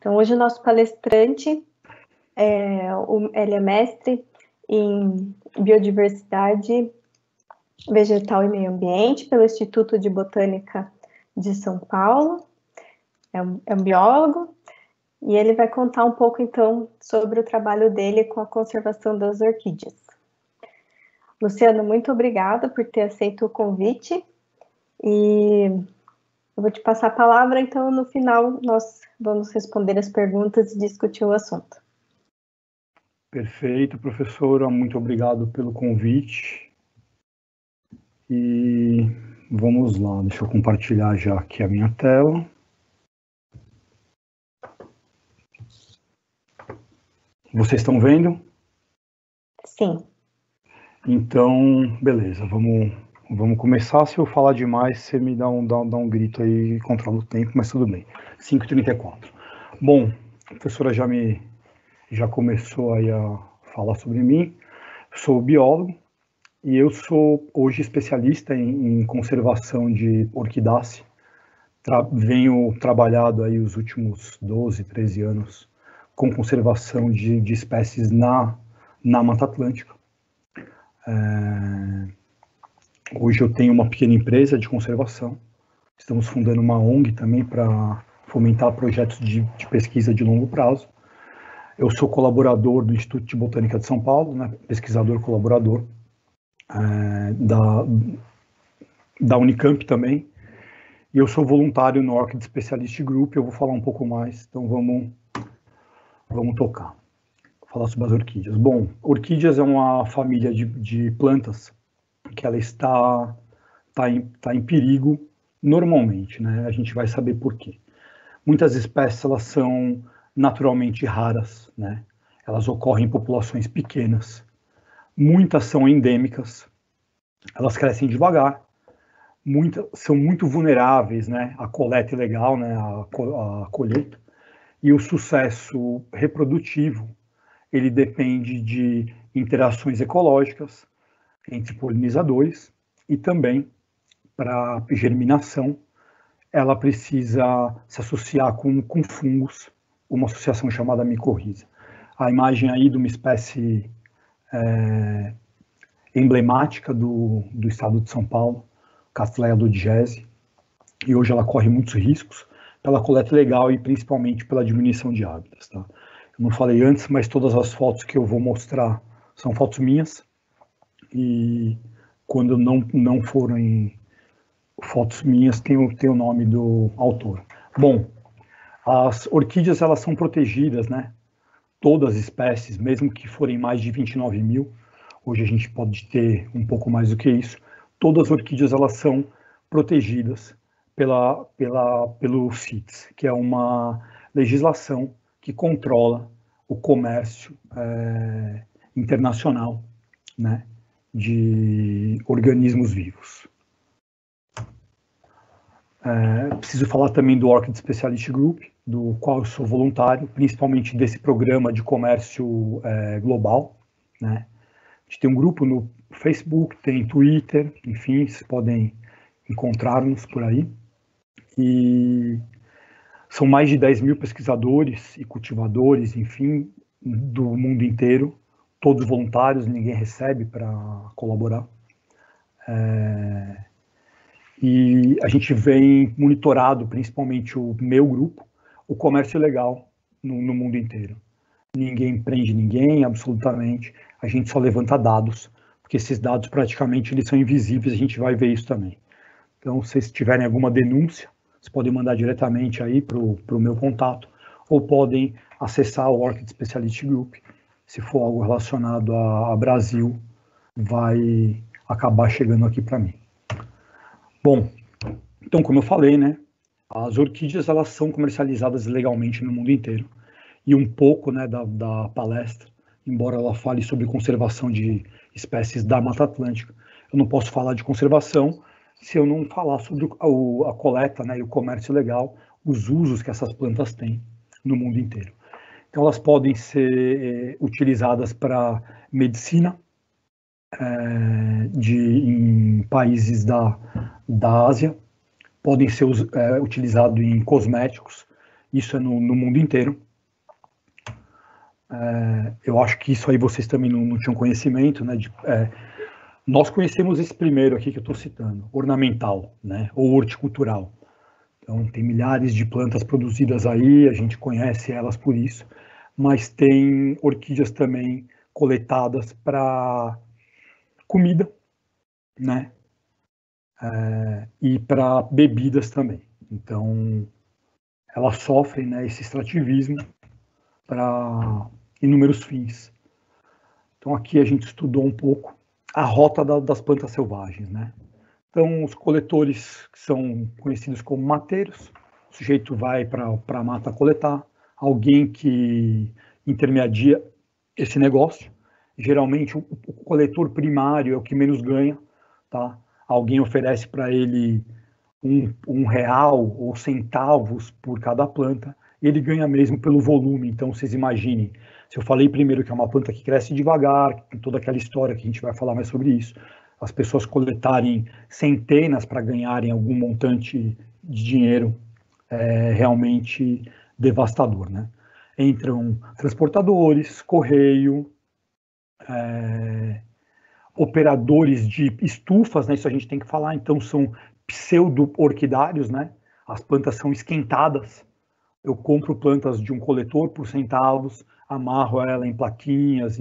Então, hoje o nosso palestrante ele é mestre em Biodiversidade Vegetal e Meio Ambiente pelo Instituto de Botânica de São Paulo, é um biólogo, e ele vai contar um pouco, então, sobre o trabalho dele com a conservação das orquídeas. Luciano, muito obrigada por ter aceito o convite, e eu vou te passar a palavra, então, no final nós vamos responder as perguntas e discutir o assunto. Perfeito, professora, muito obrigado pelo convite. E vamos lá, deixa eu compartilhar já aqui a minha tela. Vocês estão vendo? Sim. Então, beleza, vamos começar. Se eu falar demais, você me dá um grito aí, controla o tempo, mas tudo bem. 5h34. Bom, a professora já começou aí a falar sobre mim. Sou biólogo e eu sou hoje especialista em conservação de orquidácea. Venho trabalhado aí os últimos 12, 13 anos com conservação de espécies na Mata Atlântica. Hoje eu tenho uma pequena empresa de conservação. Estamos fundando uma ONG também para fomentar projetos de pesquisa de longo prazo. Eu sou colaborador do Instituto de Botânica de São Paulo, né, pesquisador colaborador da Unicamp também. E eu sou voluntário no Orchid Specialist Group. Eu vou falar um pouco mais, então vamos tocar. Falar sobre as orquídeas. Bom, orquídeas é uma família de plantas que ela está em perigo normalmente, né? A gente vai saber por quê. Muitas espécies elas são naturalmente raras, né? Elas ocorrem em populações pequenas. Muitas são endêmicas. Elas crescem devagar. Muitas são muito vulneráveis, né? A coleta ilegal, né? A colheita. E o sucesso reprodutivo ele depende de interações ecológicas entre polinizadores e também para germinação ela precisa se associar com fungos, uma associação chamada micorriza. A imagem aí de uma espécie emblemática do estado de São Paulo, Cattleya ludgesi, e hoje ela corre muitos riscos pela coleta ilegal e principalmente pela diminuição de hábitats. Tá? Eu não falei antes, mas todas as fotos que eu vou mostrar são fotos minhas, e quando não forem fotos minhas, tem o nome do autor. Bom, as orquídeas elas são protegidas, né? Todas as espécies, mesmo que forem mais de 29 mil, hoje a gente pode ter um pouco mais do que isso, todas as orquídeas elas são protegidas pelo CITES, que é uma legislação que controla o comércio internacional, né, de organismos vivos. Preciso falar também do Orchid Specialist Group, do qual eu sou voluntário, principalmente desse programa de comércio global, né? A gente tem um grupo no Facebook, tem Twitter, enfim, vocês podem encontrar-nos por aí. E são mais de 10 mil pesquisadores e cultivadores, enfim, do mundo inteiro, todos voluntários, ninguém recebe para colaborar. E a gente vem monitorado, principalmente o meu grupo, o comércio ilegal no mundo inteiro. Ninguém prende ninguém, absolutamente. A gente só levanta dados, porque esses dados praticamente eles são invisíveis, a gente vai ver isso também. Então, se vocês tiverem alguma denúncia, vocês podem mandar diretamente aí para o meu contato, ou podem acessar o Orchid Specialist Group. Se for algo relacionado a Brasil, vai acabar chegando aqui para mim. Bom, então, como eu falei, né, as orquídeas elas são comercializadas legalmente no mundo inteiro. E um pouco, né, da palestra, embora ela fale sobre conservação de espécies da Mata Atlântica, eu não posso falar de conservação se eu não falar sobre a coleta, né, e o comércio legal, os usos que essas plantas têm no mundo inteiro. Então, elas podem ser utilizadas para medicina, em países da Ásia, podem ser utilizados em cosméticos, Isso é no mundo inteiro. Eu acho que isso aí vocês também não tinham conhecimento, né? Nós conhecemos esse primeiro aqui que eu estou citando, ornamental, né? Ou horticultural. Então, tem milhares de plantas produzidas aí, a gente conhece elas por isso, mas tem orquídeas também coletadas para comida, né? E para bebidas também. Então, elas sofrem, né, esse extrativismo para inúmeros fins. Então, aqui a gente estudou um pouco a rota das plantas selvagens, né? Então, os coletores que são conhecidos como mateiros, o sujeito vai para a mata coletar, alguém que intermedia esse negócio, geralmente o coletor primário é o que menos ganha, tá? Alguém oferece para ele um real ou centavos por cada planta, e ele ganha mesmo pelo volume. Então, vocês imaginem, se eu falei primeiro que é uma planta que cresce devagar, tem toda aquela história que a gente vai falar mais sobre isso, as pessoas coletarem centenas para ganharem algum montante de dinheiro é realmente devastador, né? Entram transportadores, correio, operadores de estufas, né? Isso a gente tem que falar, então são pseudo-orquidários, né? As plantas são esquentadas. Eu compro plantas de um coletor por centavos, amarro ela em plaquinhas,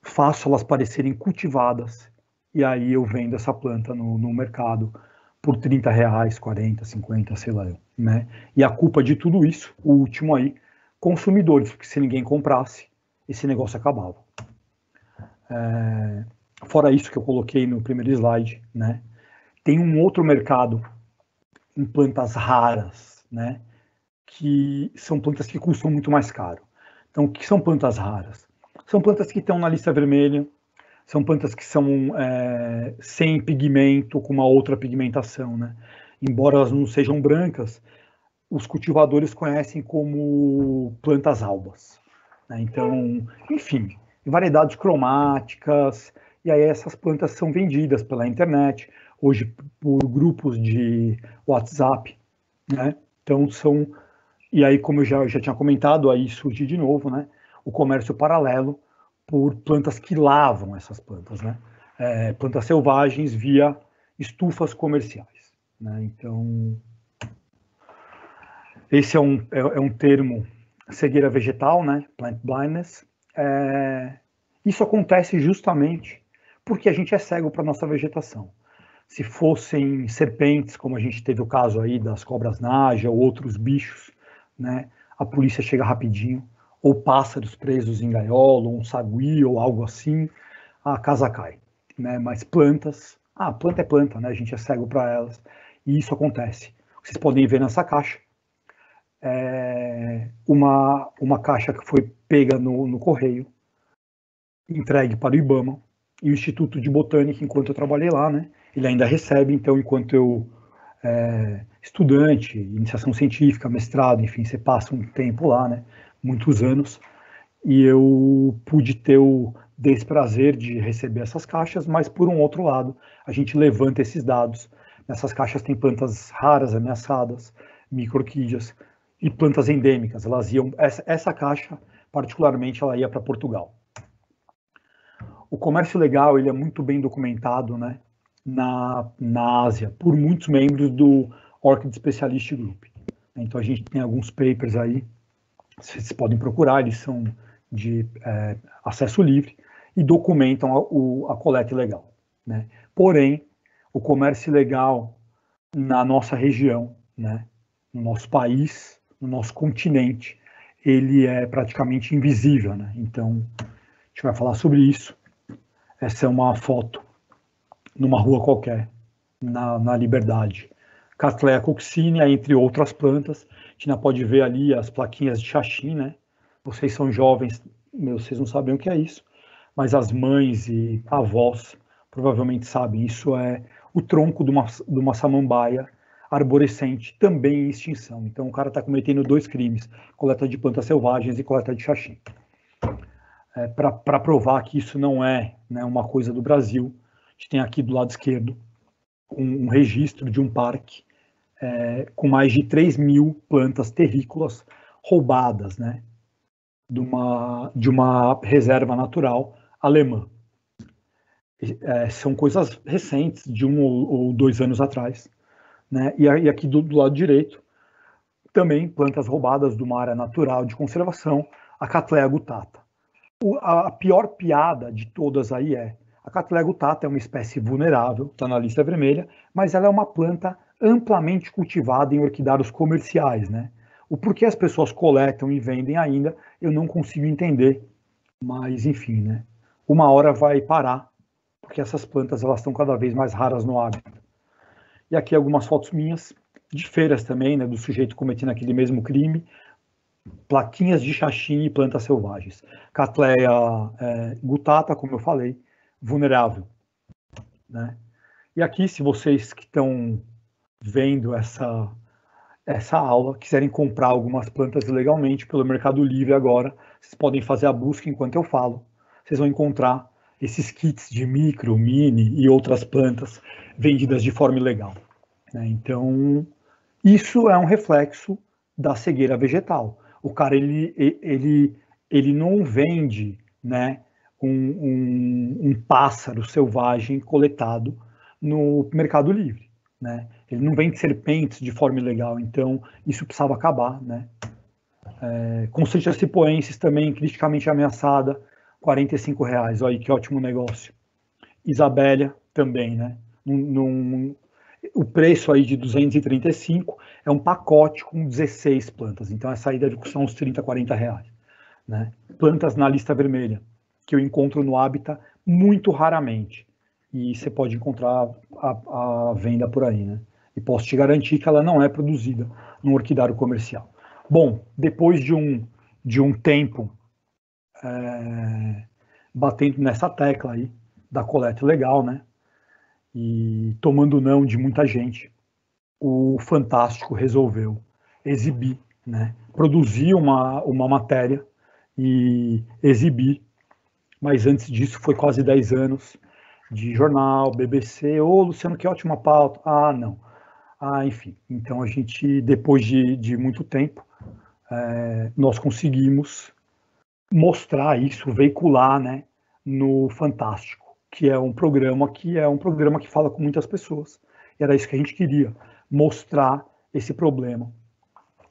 faço elas parecerem cultivadas, e aí eu vendo essa planta no mercado por R$30, 40, 50, sei lá, né? E a culpa de tudo isso, o último aí, consumidores, porque se ninguém comprasse, esse negócio acabava. Fora isso que eu coloquei no primeiro slide, né? Tem um outro mercado em plantas raras, né? Que são plantas que custam muito mais caro. Então, o que são plantas raras? São plantas que estão na lista vermelha, são plantas que são sem pigmento, com uma outra pigmentação, né? Embora elas não sejam brancas, os cultivadores conhecem como plantas albas, né? Então, enfim, variedades cromáticas, e aí essas plantas são vendidas pela internet, hoje por grupos de WhatsApp, né? Então e aí como eu já tinha comentado, aí surge de novo, né? O comércio paralelo por plantas que lavam essas plantas, né? Plantas selvagens via estufas comerciais, né? Então, esse é um termo, cegueira vegetal, né? Plant blindness. Isso acontece justamente porque a gente é cego para a nossa vegetação. Se fossem serpentes, como a gente teve o caso aí das cobras naja ou outros bichos, né? A polícia chega rapidinho, ou pássaros presos em gaiola, ou um sagui, ou algo assim, a casa cai, né? Mas plantas, planta é planta, né? A gente é cego para elas, e isso acontece. Vocês podem ver nessa caixa, uma caixa que foi pega no correio, entregue para o IBAMA, e o Instituto de Botânica, enquanto eu trabalhei lá, né? Ele ainda recebe, então, enquanto eu estudante, iniciação científica, mestrado, enfim, você passa um tempo lá, né? Muitos anos, e eu pude ter o desprazer de receber essas caixas, mas por um outro lado, a gente levanta esses dados. Nessas caixas tem plantas raras, ameaçadas, micro-orquídeas e plantas endêmicas. Elas iam, essa caixa, particularmente, ela ia para Portugal. O comércio legal, ele é muito bem documentado, né, na Ásia, por muitos membros do Orchid Specialist Group. Então, a gente tem alguns papers aí, vocês podem procurar, eles são de acesso livre e documentam a coleta ilegal, né? Porém, o comércio ilegal na nossa região, né, no nosso país, no nosso continente, ele é praticamente invisível, né? Então, a gente vai falar sobre isso. Essa é uma foto numa rua qualquer, na Liberdade. Cattleya coccinea, entre outras plantas. A gente ainda pode ver ali as plaquinhas de xaxim, né? Vocês são jovens, vocês não sabem o que é isso, mas as mães e avós provavelmente sabem. Isso é o tronco de uma samambaia arborescente, também em extinção. Então o cara está cometendo 2 crimes, coleta de plantas selvagens e coleta de xaxim. Para provar que isso não é, né, uma coisa do Brasil, a gente tem aqui do lado esquerdo um registro de um parque com mais de 3 mil plantas terrícolas roubadas, né, de uma reserva natural alemã. São coisas recentes, de 1 ou 2 anos atrás, né? E aqui do lado direito, também plantas roubadas de uma área natural de conservação, a Cattleya guttata. A pior piada de todas aí a Cattleya guttata é uma espécie vulnerável, está na lista vermelha, mas ela é uma planta amplamente cultivada em orquidários comerciais, né? O porquê as pessoas coletam e vendem ainda, eu não consigo entender, mas enfim, né? Uma hora vai parar, porque essas plantas elas estão cada vez mais raras no hábitat. E aqui algumas fotos minhas, de feiras também, né, do sujeito cometendo aquele mesmo crime, plaquinhas de xaxim e plantas selvagens. Cattleya guttata, como eu falei, vulnerável, né? E aqui, se vocês que estão vendo essa aula quiserem comprar algumas plantas legalmente pelo Mercado Livre agora, vocês podem fazer a busca enquanto eu falo. Vocês vão encontrar esses kits de micro, mini e outras plantas vendidas de forma ilegal, né? Então, isso é um reflexo da cegueira vegetal. O cara, ele não vende, né, um pássaro selvagem coletado no Mercado Livre, né? Ele não vende serpentes de forma ilegal, então isso precisava acabar, né? Concertia cipoensis também criticamente ameaçada, R$45. Olha aí que ótimo negócio. Isabélia também, né? O preço aí de 235 é um pacote com 16 plantas, então essa aí deve custar uns 30, R$40, né? Plantas na lista vermelha, que eu encontro no Habitat muito raramente, e você pode encontrar a venda por aí, né? E posso te garantir que ela não é produzida num orquidário comercial. Bom, depois de um tempo batendo nessa tecla aí da coleta legal, né? E tomando não de muita gente, o Fantástico resolveu exibir, né? Produzir uma matéria e exibir, mas antes disso foi quase 10 anos de jornal, BBC, Luciano, que ótima pauta. Não. Enfim, então a gente, depois de muito tempo, nós conseguimos mostrar isso, veicular, né, no Fantástico, que é um programa que fala com muitas pessoas. E era isso que a gente queria, mostrar esse problema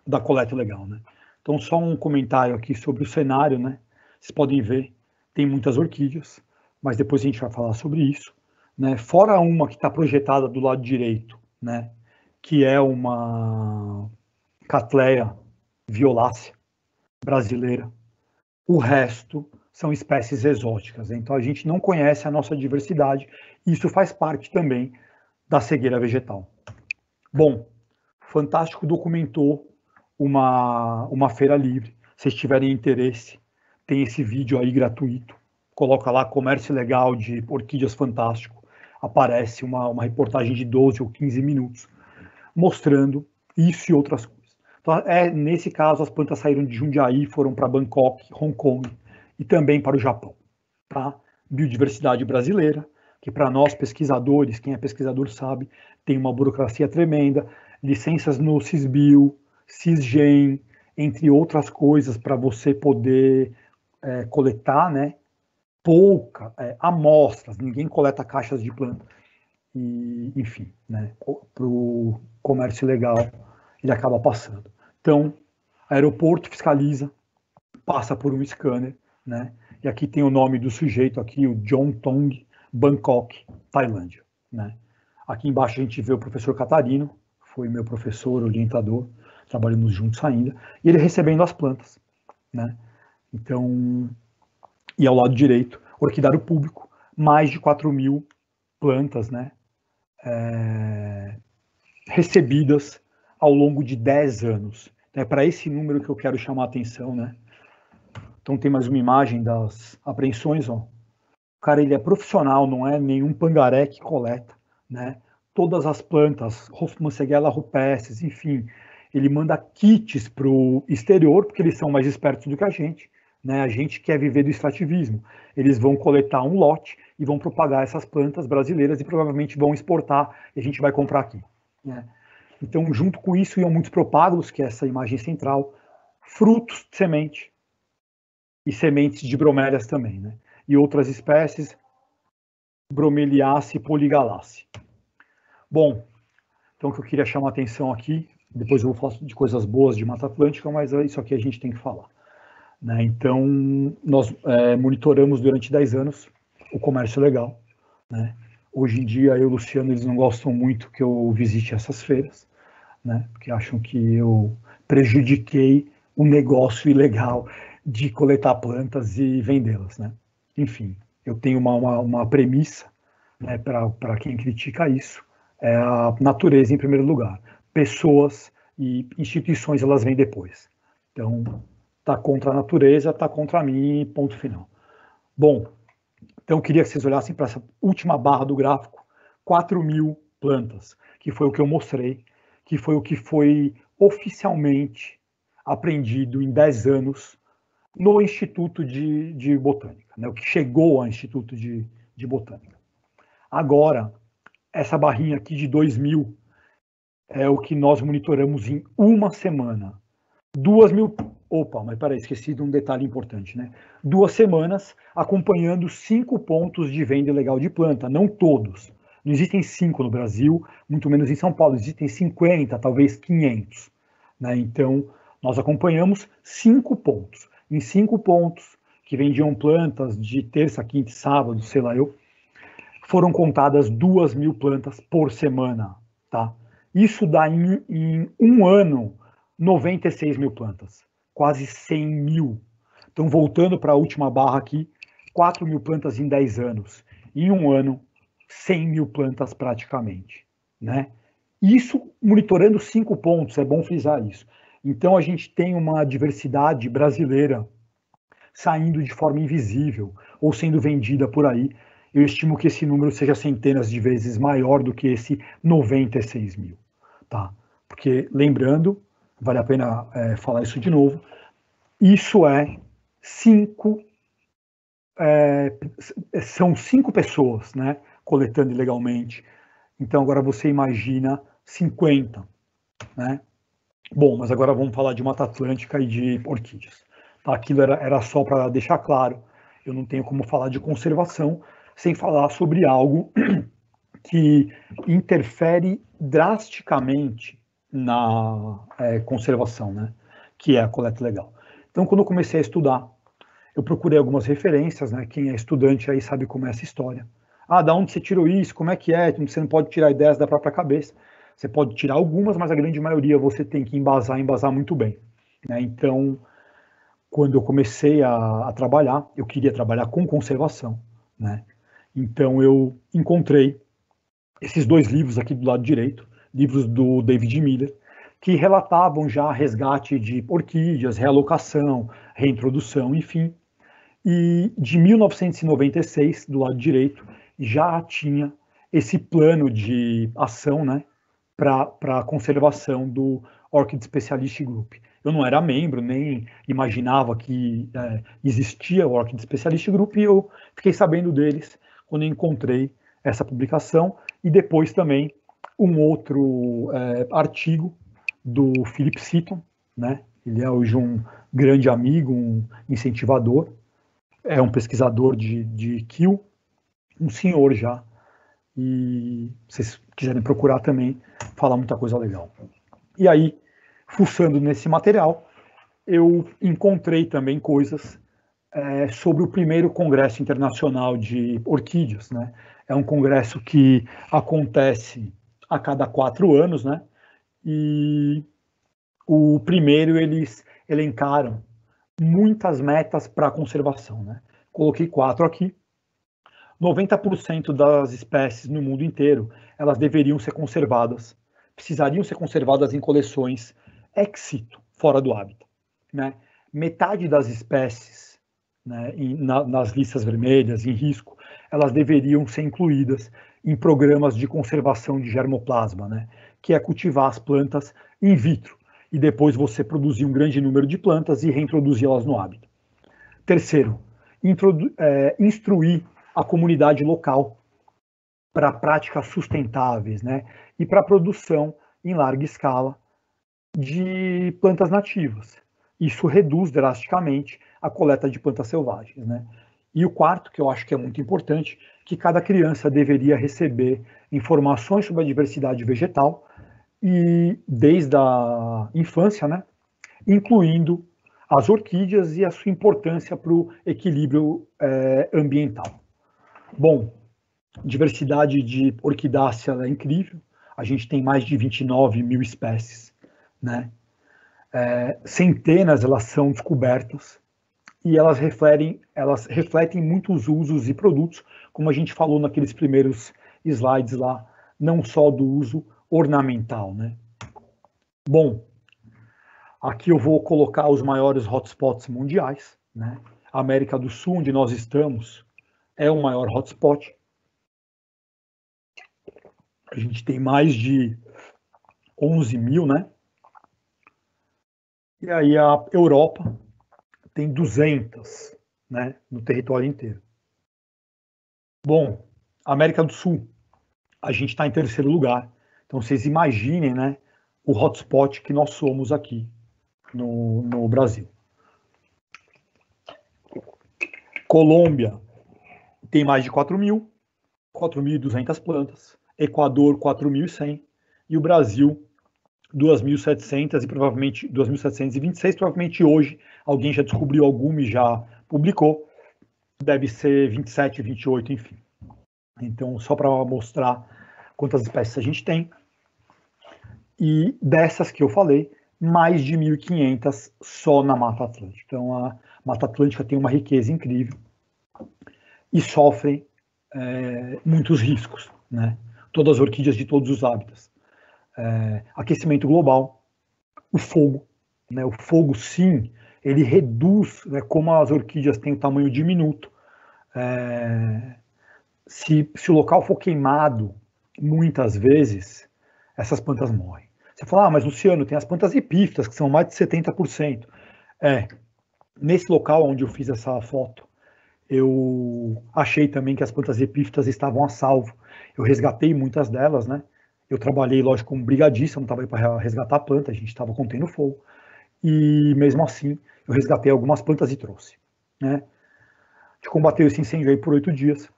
da coleta ilegal, né? Então, só um comentário aqui sobre o cenário, né? Vocês podem ver, tem muitas orquídeas, mas depois a gente vai falar sobre isso, né? Fora uma que está projetada do lado direito, né? Que é uma Cattleya violácea brasileira. O resto são espécies exóticas. Então, a gente não conhece a nossa diversidade, e isso faz parte também da cegueira vegetal. Bom, Fantástico documentou uma feira livre. Se vocês tiverem interesse, tem esse vídeo aí gratuito. Coloca lá Comércio Legal de Orquídeas Fantástico. Aparece uma reportagem de 12 ou 15 minutos mostrando isso e outras coisas. Então, nesse caso, as plantas saíram de Jundiaí, foram para Bangkok, Hong Kong e também para o Japão. Tá? Biodiversidade brasileira, que para nós pesquisadores, quem é pesquisador sabe, tem uma burocracia tremenda, licenças no Cisbio, Cisgen, entre outras coisas, para você poder coletar, né, amostras, ninguém coleta caixas de planta. E, enfim, né, para o comércio legal, ele acaba passando. Então, aeroporto fiscaliza, passa por um scanner, né, e aqui tem o nome do sujeito, aqui, o John Tong, Bangkok, Tailândia, né. Aqui embaixo a gente vê o professor Catarino, foi meu professor, orientador, trabalhamos juntos ainda, e ele recebendo as plantas, né. Então, e ao lado direito, orquidário público, mais de 4 mil plantas, né, recebidas ao longo de 10 anos. É para esse número que eu quero chamar a atenção, né? Então tem mais uma imagem das apreensões, ó. O cara, ele é profissional, não é nenhum pangaré que coleta, né? Todas as plantas, Hofmannsegella rupescens, enfim, ele manda kits para o exterior, porque eles são mais espertos do que a gente, né? A gente quer viver do extrativismo. Eles vão coletar um lote e vão propagar essas plantas brasileiras e provavelmente vão exportar e a gente vai comprar aqui, né? Então, junto com isso, iam muitos propágulos, que é essa imagem central, frutos de semente e sementes de bromélias também, né? E outras espécies, Bromeliaceae e Polygalacea. Bom, então o que eu queria chamar a atenção aqui, depois eu vou falar de coisas boas de Mata Atlântica, mas isso aqui a gente tem que falar. Né? Então, nós monitoramos durante 10 anos o comércio legal. Né? Hoje em dia, eu e o Luciano, eles não gostam muito que eu visite essas feiras, né? Porque acham que eu prejudiquei o negócio ilegal de coletar plantas e vendê-las. Né? Enfim, eu tenho uma premissa, né, para quem critica isso, é a natureza em primeiro lugar. Pessoas e instituições, elas vêm depois. Então, tá contra a natureza, tá contra mim, ponto final. Bom, então eu queria que vocês olhassem para essa última barra do gráfico, 4.000 plantas, que foi o que eu mostrei, que foi o que foi oficialmente aprendido em 10 anos no Instituto de Botânica, né, o que chegou ao Instituto de Botânica. Agora, essa barrinha aqui de 2.000 é o que nós monitoramos em uma semana. 2.000... Opa, mas peraí, esqueci de um detalhe importante, né? 2 semanas acompanhando 5 pontos de venda ilegal de planta, não todos. Não existem 5 no Brasil, muito menos em São Paulo, existem 50, talvez 500. Né? Então, nós acompanhamos 5 pontos. Em 5 pontos que vendiam plantas de terça, quinta e sábado, sei lá eu, foram contadas 2.000 plantas por semana, tá? Isso dá em um ano 96.000 plantas, quase 100.000. Então, voltando para a última barra aqui, 4.000 plantas em 10 anos. Em um ano, 100.000 plantas praticamente, né? Isso monitorando 5 pontos, é bom frisar isso. Então, a gente tem uma diversidade brasileira saindo de forma invisível ou sendo vendida por aí. Eu estimo que esse número seja centenas de vezes maior do que esse 96.000, tá? Porque, lembrando, vale a pena falar isso de novo, isso são 5 pessoas, né, coletando ilegalmente. Então, agora você imagina 50, né? Bom, mas agora vamos falar de Mata Atlântica e de orquídeas. Tá? Aquilo era só para deixar claro, eu não tenho como falar de conservação sem falar sobre algo que interfere drasticamente na conservação, né? Que é a coleta legal. Então, quando eu comecei a estudar, eu procurei algumas referências, né? Quem é estudante aí sabe como é essa história. Ah, da onde você tirou isso? Como é que é? Você não pode tirar ideias da própria cabeça. Você pode tirar algumas, mas a grande maioria você tem que embasar muito bem. Né? Então, quando eu comecei a trabalhar, eu queria trabalhar com conservação. Né? Então, eu encontrei esses 2 livros aqui do lado direito, livros do David Miller, que relatavam já resgate de orquídeas, realocação, reintrodução, enfim. E de 1996, do lado direito, já tinha esse plano de ação, né, para a conservação do Orchid Specialist Group. Eu não era membro, nem imaginava que existia o Orchid Specialist Group, e eu fiquei sabendo deles quando eu encontrei essa publicação, e depois também um outro artigo do Philip Seaton, né? Ele é hoje um grande amigo, um incentivador, é um pesquisador de Kew, um senhor já, e se vocês quiserem procurar também, fala muita coisa legal. E aí, fuçando nesse material, eu encontrei também coisas sobre o primeiro Congresso Internacional de Orquídeas, né? É um congresso que acontece a cada 4 anos, né? E o primeiro eles elencaram muitas metas para a conservação, né? Coloquei 4 aqui. 90% das espécies no mundo inteiro, elas deveriam ser conservadas, precisariam ser conservadas em coleções ex situ, fora do hábitat, né? Metade das espécies, né, nas listas vermelhas, em risco, elas deveriam ser incluídas em programas de conservação de germoplasma, né, que é cultivar as plantas in vitro, e depois você produzir um grande número de plantas e reintroduzi-las no hábitat. Terceiro, instruir a comunidade local para práticas sustentáveis, né, e para a produção em larga escala de plantas nativas. Isso reduz drasticamente a coleta de plantas selvagens, né? E o quarto, que eu acho que é muito importante, que cada criança deveria receber informações sobre a diversidade vegetal e desde a infância, né? Incluindo as orquídeas e a sua importância para o equilíbrio ambiental. Bom, diversidade de orquidácea é incrível. A gente tem mais de 29 mil espécies, né? Centenas elas são descobertas e elas refletem muitos usos e produtos, como a gente falou naqueles primeiros slides lá, não só do uso ornamental, né? Bom, aqui eu vou colocar os maiores hotspots mundiais, né? A América do Sul, onde nós estamos, é o maior hotspot. A gente tem mais de 11 mil, né? E aí a Europa tem 200, né, no território inteiro. Bom, América do Sul, a gente está em terceiro lugar. Então vocês imaginem, né, o hotspot que nós somos aqui no Brasil. Colômbia tem mais de 4.200 plantas. Equador, 4.100. E o Brasil, 2.700 e provavelmente 2.726, provavelmente hoje alguém já descobriu alguma e já publicou, deve ser 27, 28, enfim. Então, só para mostrar quantas espécies a gente tem. E dessas que eu falei, mais de 1.500 só na Mata Atlântica. Então, a Mata Atlântica tem uma riqueza incrível e sofre muitos riscos, né? Todas as orquídeas de todos os hábitats. Aquecimento global, o fogo, né? O fogo, sim, ele reduz, né, como as orquídeas têm o tamanho diminuto. Se o local for queimado, muitas vezes, essas plantas morrem. Você fala, mas Luciano, tem as plantas epífitas, que são mais de 70%. Nesse local onde eu fiz essa foto, eu achei também que as plantas epífitas estavam a salvo. Eu resgatei muitas delas, né? Eu trabalhei, lógico, como brigadista, não estava aí para resgatar a planta, a gente estava contendo fogo. E mesmo assim, eu resgatei algumas plantas e trouxe, né? A gente combateu esse incêndio aí por 8 dias.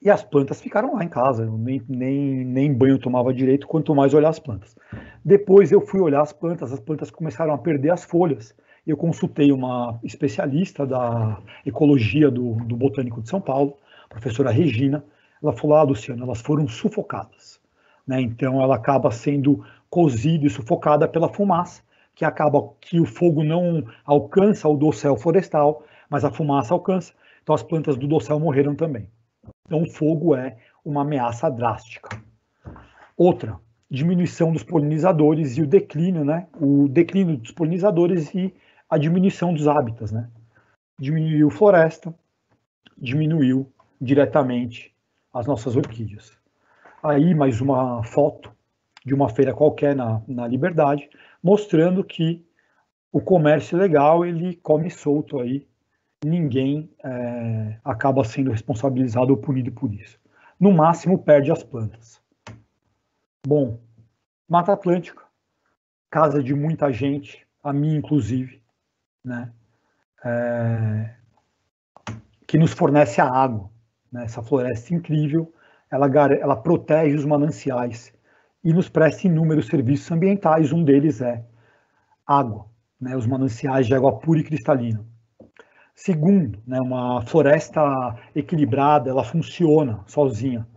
E as plantas ficaram lá em casa, eu nem banho eu tomava direito, quanto mais olhar as plantas. Depois eu fui olhar as plantas começaram a perder as folhas. Eu consultei uma especialista da ecologia do Botânico de São Paulo, a professora Regina. Ela falou, Luciano, elas foram sufocadas, né? Então ela acaba sendo cozida e sufocada pela fumaça, que acaba que o fogo não alcança o dossel florestal, mas a fumaça alcança. Então as plantas do dossel morreram também. Então, o fogo é uma ameaça drástica. Outra, diminuição dos polinizadores e o declínio, né? O declínio dos polinizadores e a diminuição dos hábitats, né? Diminuiu floresta, diminuiu diretamente as nossas orquídeas. Aí, mais uma foto de uma feira qualquer na Liberdade, mostrando que o comércio legal, ele come solto aí, ninguém acaba sendo responsabilizado ou punido por isso. No máximo, perde as plantas. Bom, Mata Atlântica, casa de muita gente, a mim inclusive, né? Que nos fornece a água, né? Essa floresta incrível, ela protege os mananciais e nos presta inúmeros serviços ambientais, um deles é água, né? Os mananciais de água pura e cristalina. Segundo, né, uma floresta equilibrada, ela funciona sozinha,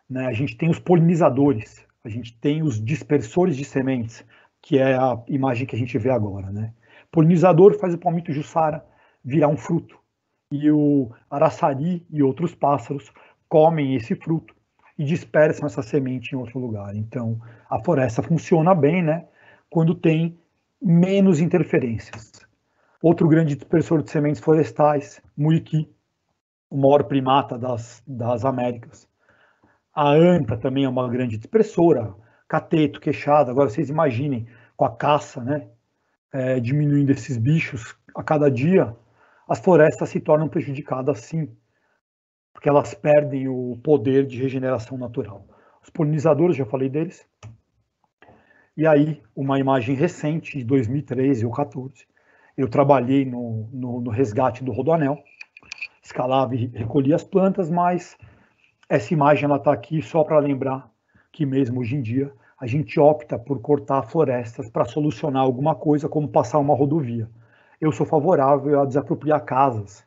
né? A gente tem os polinizadores, a gente tem os dispersores de sementes, que é a imagem que a gente vê agora, né? Polinizador faz o palmito jussara virar um fruto, e o araçari e outros pássaros comem esse fruto e dispersam essa semente em outro lugar. Então, a floresta funciona bem, né, quando tem menos interferências. Outro grande dispersor de sementes florestais, muriqui, o maior primata das Américas. A anta também é uma grande dispersora, cateto, queixada. Agora vocês imaginem, com a caça, né, diminuindo esses bichos a cada dia, as florestas se tornam prejudicadas sim, porque elas perdem o poder de regeneração natural. Os polinizadores, já falei deles. E aí, uma imagem recente, de 2013 ou 2014, eu trabalhei no resgate do rodoanel, escalava e recolhia as plantas, mas essa imagem está aqui só para lembrar que mesmo hoje em dia a gente opta por cortar florestas para solucionar alguma coisa, como passar uma rodovia. Eu sou favorável a desapropriar casas,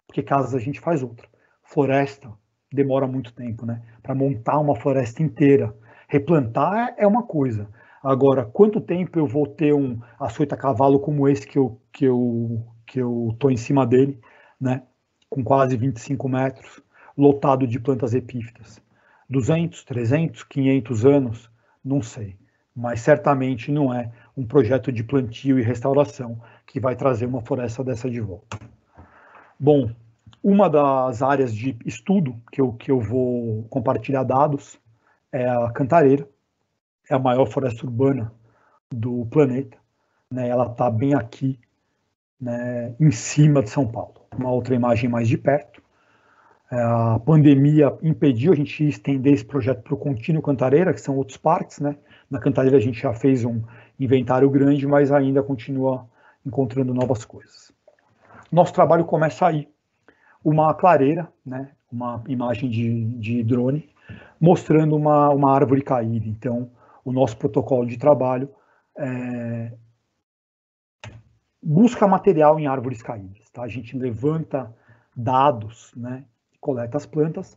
porque casas a gente faz outra. Floresta demora muito tempo, né? Para montar uma floresta inteira. Replantar é uma coisa. Agora, quanto tempo eu vou ter um açoita cavalo como esse que eu tô em cima dele, né? Com quase 25 metros, lotado de plantas epífitas. 200, 300, 500 anos, não sei. Mas certamente não é um projeto de plantio e restauração que vai trazer uma floresta dessa de volta. Bom, uma das áreas de estudo que eu vou compartilhar dados é a Cantareira, é a maior floresta urbana do planeta, né? Ela está bem aqui, né, em cima de São Paulo. Uma outra imagem mais de perto. A pandemia impediu a gente estender esse projeto para o Contínuo Cantareira, que são outros parques, né? Na Cantareira a gente já fez um inventário grande, mas ainda continua encontrando novas coisas. Nosso trabalho começa aí. Uma clareira, né? Uma imagem de drone, mostrando uma árvore caída. Então, o nosso protocolo de trabalho busca material em árvores caídas. Tá? A gente levanta dados, né? Coleta as plantas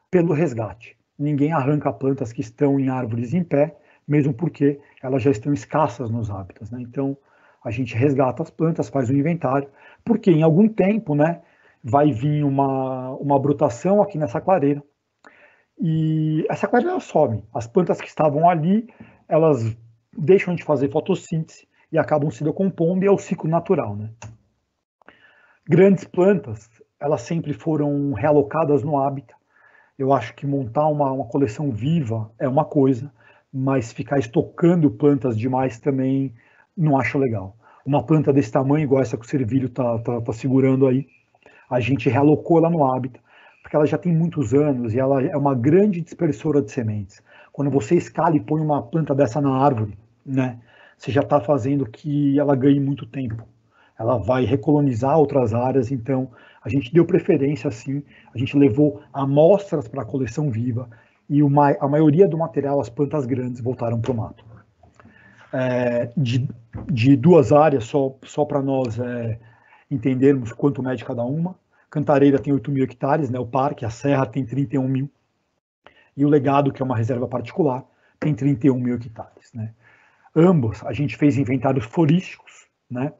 pelo resgate. Ninguém arranca plantas que estão em árvores em pé, mesmo porque elas já estão escassas nos hábitats, né? Então, a gente resgata as plantas, faz um inventário, porque em algum tempo, né, vai vir uma brotação aqui nessa clareira, e essa clareira some. As plantas que estavam ali, elas deixam de fazer fotossíntese e acabam se decompondo, e é o ciclo natural, né? Grandes plantas, elas sempre foram realocadas no hábitat. Eu acho que montar uma coleção viva é uma coisa, mas ficar estocando plantas demais também não acho legal. Uma planta desse tamanho, igual essa que o Servilho tá segurando aí, a gente realocou ela no hábitat, porque ela já tem muitos anos e ela é uma grande dispersora de sementes. Quando você escala e põe uma planta dessa na árvore, né, você já está fazendo que ela ganhe muito tempo. Ela vai recolonizar outras áreas, então a gente deu preferência assim, a gente levou amostras para a coleção viva e a maioria do material, as plantas grandes, voltaram para o mato. De duas áreas, só para nós entendermos quanto mede cada uma. Cantareira tem 8.000 hectares, né, o parque, a Serra tem 31.000, e o Legado, que é uma reserva particular, tem 31.000 hectares. Né. Ambos, a gente fez inventários florísticos, né,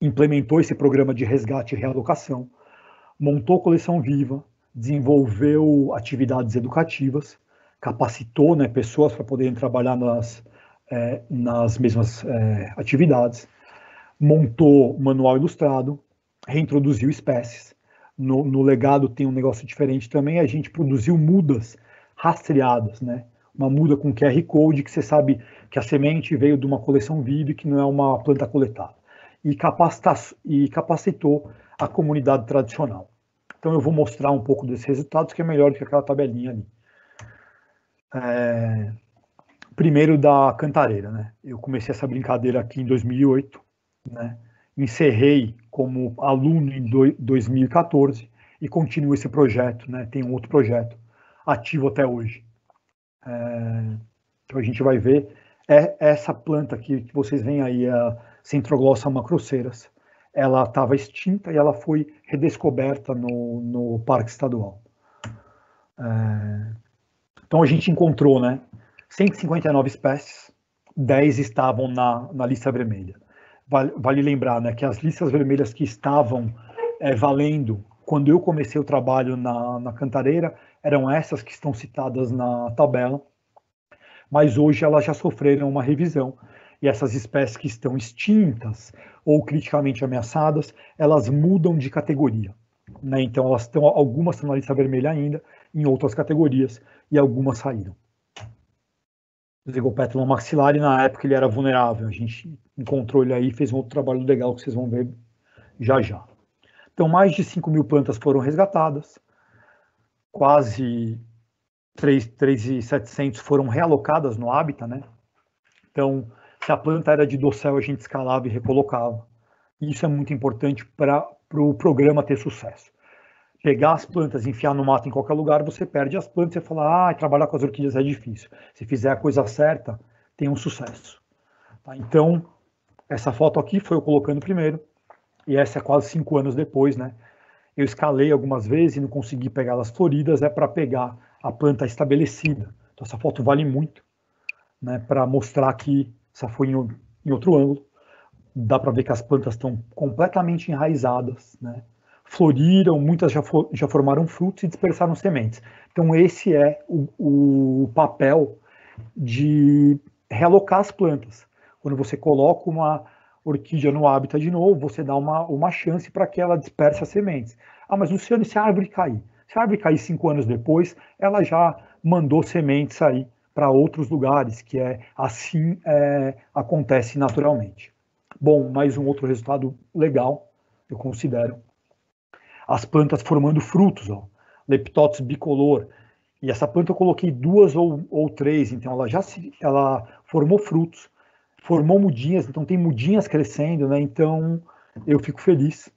implementou esse programa de resgate e realocação, montou coleção viva, desenvolveu atividades educativas, capacitou, né, pessoas para poderem trabalhar nas mesmas atividades, montou manual ilustrado, reintroduziu espécies. No Legado tem um negócio diferente também, a gente produziu mudas rastreadas, né? Uma muda com QR Code que você sabe que a semente veio de uma coleção viva e que não é uma planta coletada. E capacitou a comunidade tradicional. Então eu vou mostrar um pouco desses resultados, que é melhor do que aquela tabelinha ali. Primeiro da Cantareira, né? Eu comecei essa brincadeira aqui em 2008, né? Encerrei como aluno em 2014 e continuo esse projeto, né? Tem um outro projeto ativo até hoje. Então a gente vai ver essa planta aqui que vocês veem aí, a Centroglossa macroceras. Ela estava extinta e ela foi redescoberta no Parque Estadual. Então a gente encontrou, né, 159 espécies, 10 estavam na lista vermelha. Vale lembrar, né, que as listas vermelhas que estavam valendo quando eu comecei o trabalho na Cantareira eram essas que estão citadas na tabela, mas hoje elas já sofreram uma revisão, e essas espécies que estão extintas ou criticamente ameaçadas, elas mudam de categoria. Né? Então, algumas estão na lista vermelha ainda, em outras categorias, e algumas saíram. O Zygopetulon maxillari, na época, ele era vulnerável. A gente encontrou ele aí e fez um outro trabalho legal que vocês vão ver já já. Então, mais de 5.000 plantas foram resgatadas, quase 3.700 foram realocadas no hábitat, né? Então, se a planta era de dossel, a gente escalava e recolocava. E isso é muito importante para o programa ter sucesso. Pegar as plantas e enfiar no mato em qualquer lugar, você perde as plantas e fala, trabalhar com as orquídeas é difícil. Se fizer a coisa certa, tem um sucesso. Tá? Então, essa foto aqui foi eu colocando primeiro, e essa é quase 5 anos depois, né? Eu escalei algumas vezes e não consegui pegar elas floridas, é para pegar a planta estabelecida. Então, essa foto vale muito, né? Para mostrar que essa foi em outro ângulo. Dá para ver que as plantas estão completamente enraizadas, né? Floriram, muitas já formaram frutos e dispersaram sementes. Então, esse é o papel de realocar as plantas. Quando você coloca uma orquídea no hábitat de novo, você dá uma chance para que ela disperse as sementes. Mas Luciano, e se a árvore cair? Se a árvore cair 5 anos depois, ela já mandou sementes aí para outros lugares, que assim acontece naturalmente. Bom, mais um outro resultado legal, eu considero. As plantas formando frutos, ó, Leptops bicolor. E essa planta eu coloquei 2 ou 3, então ela formou frutos, formou mudinhas, então tem mudinhas crescendo, né? Então eu fico feliz,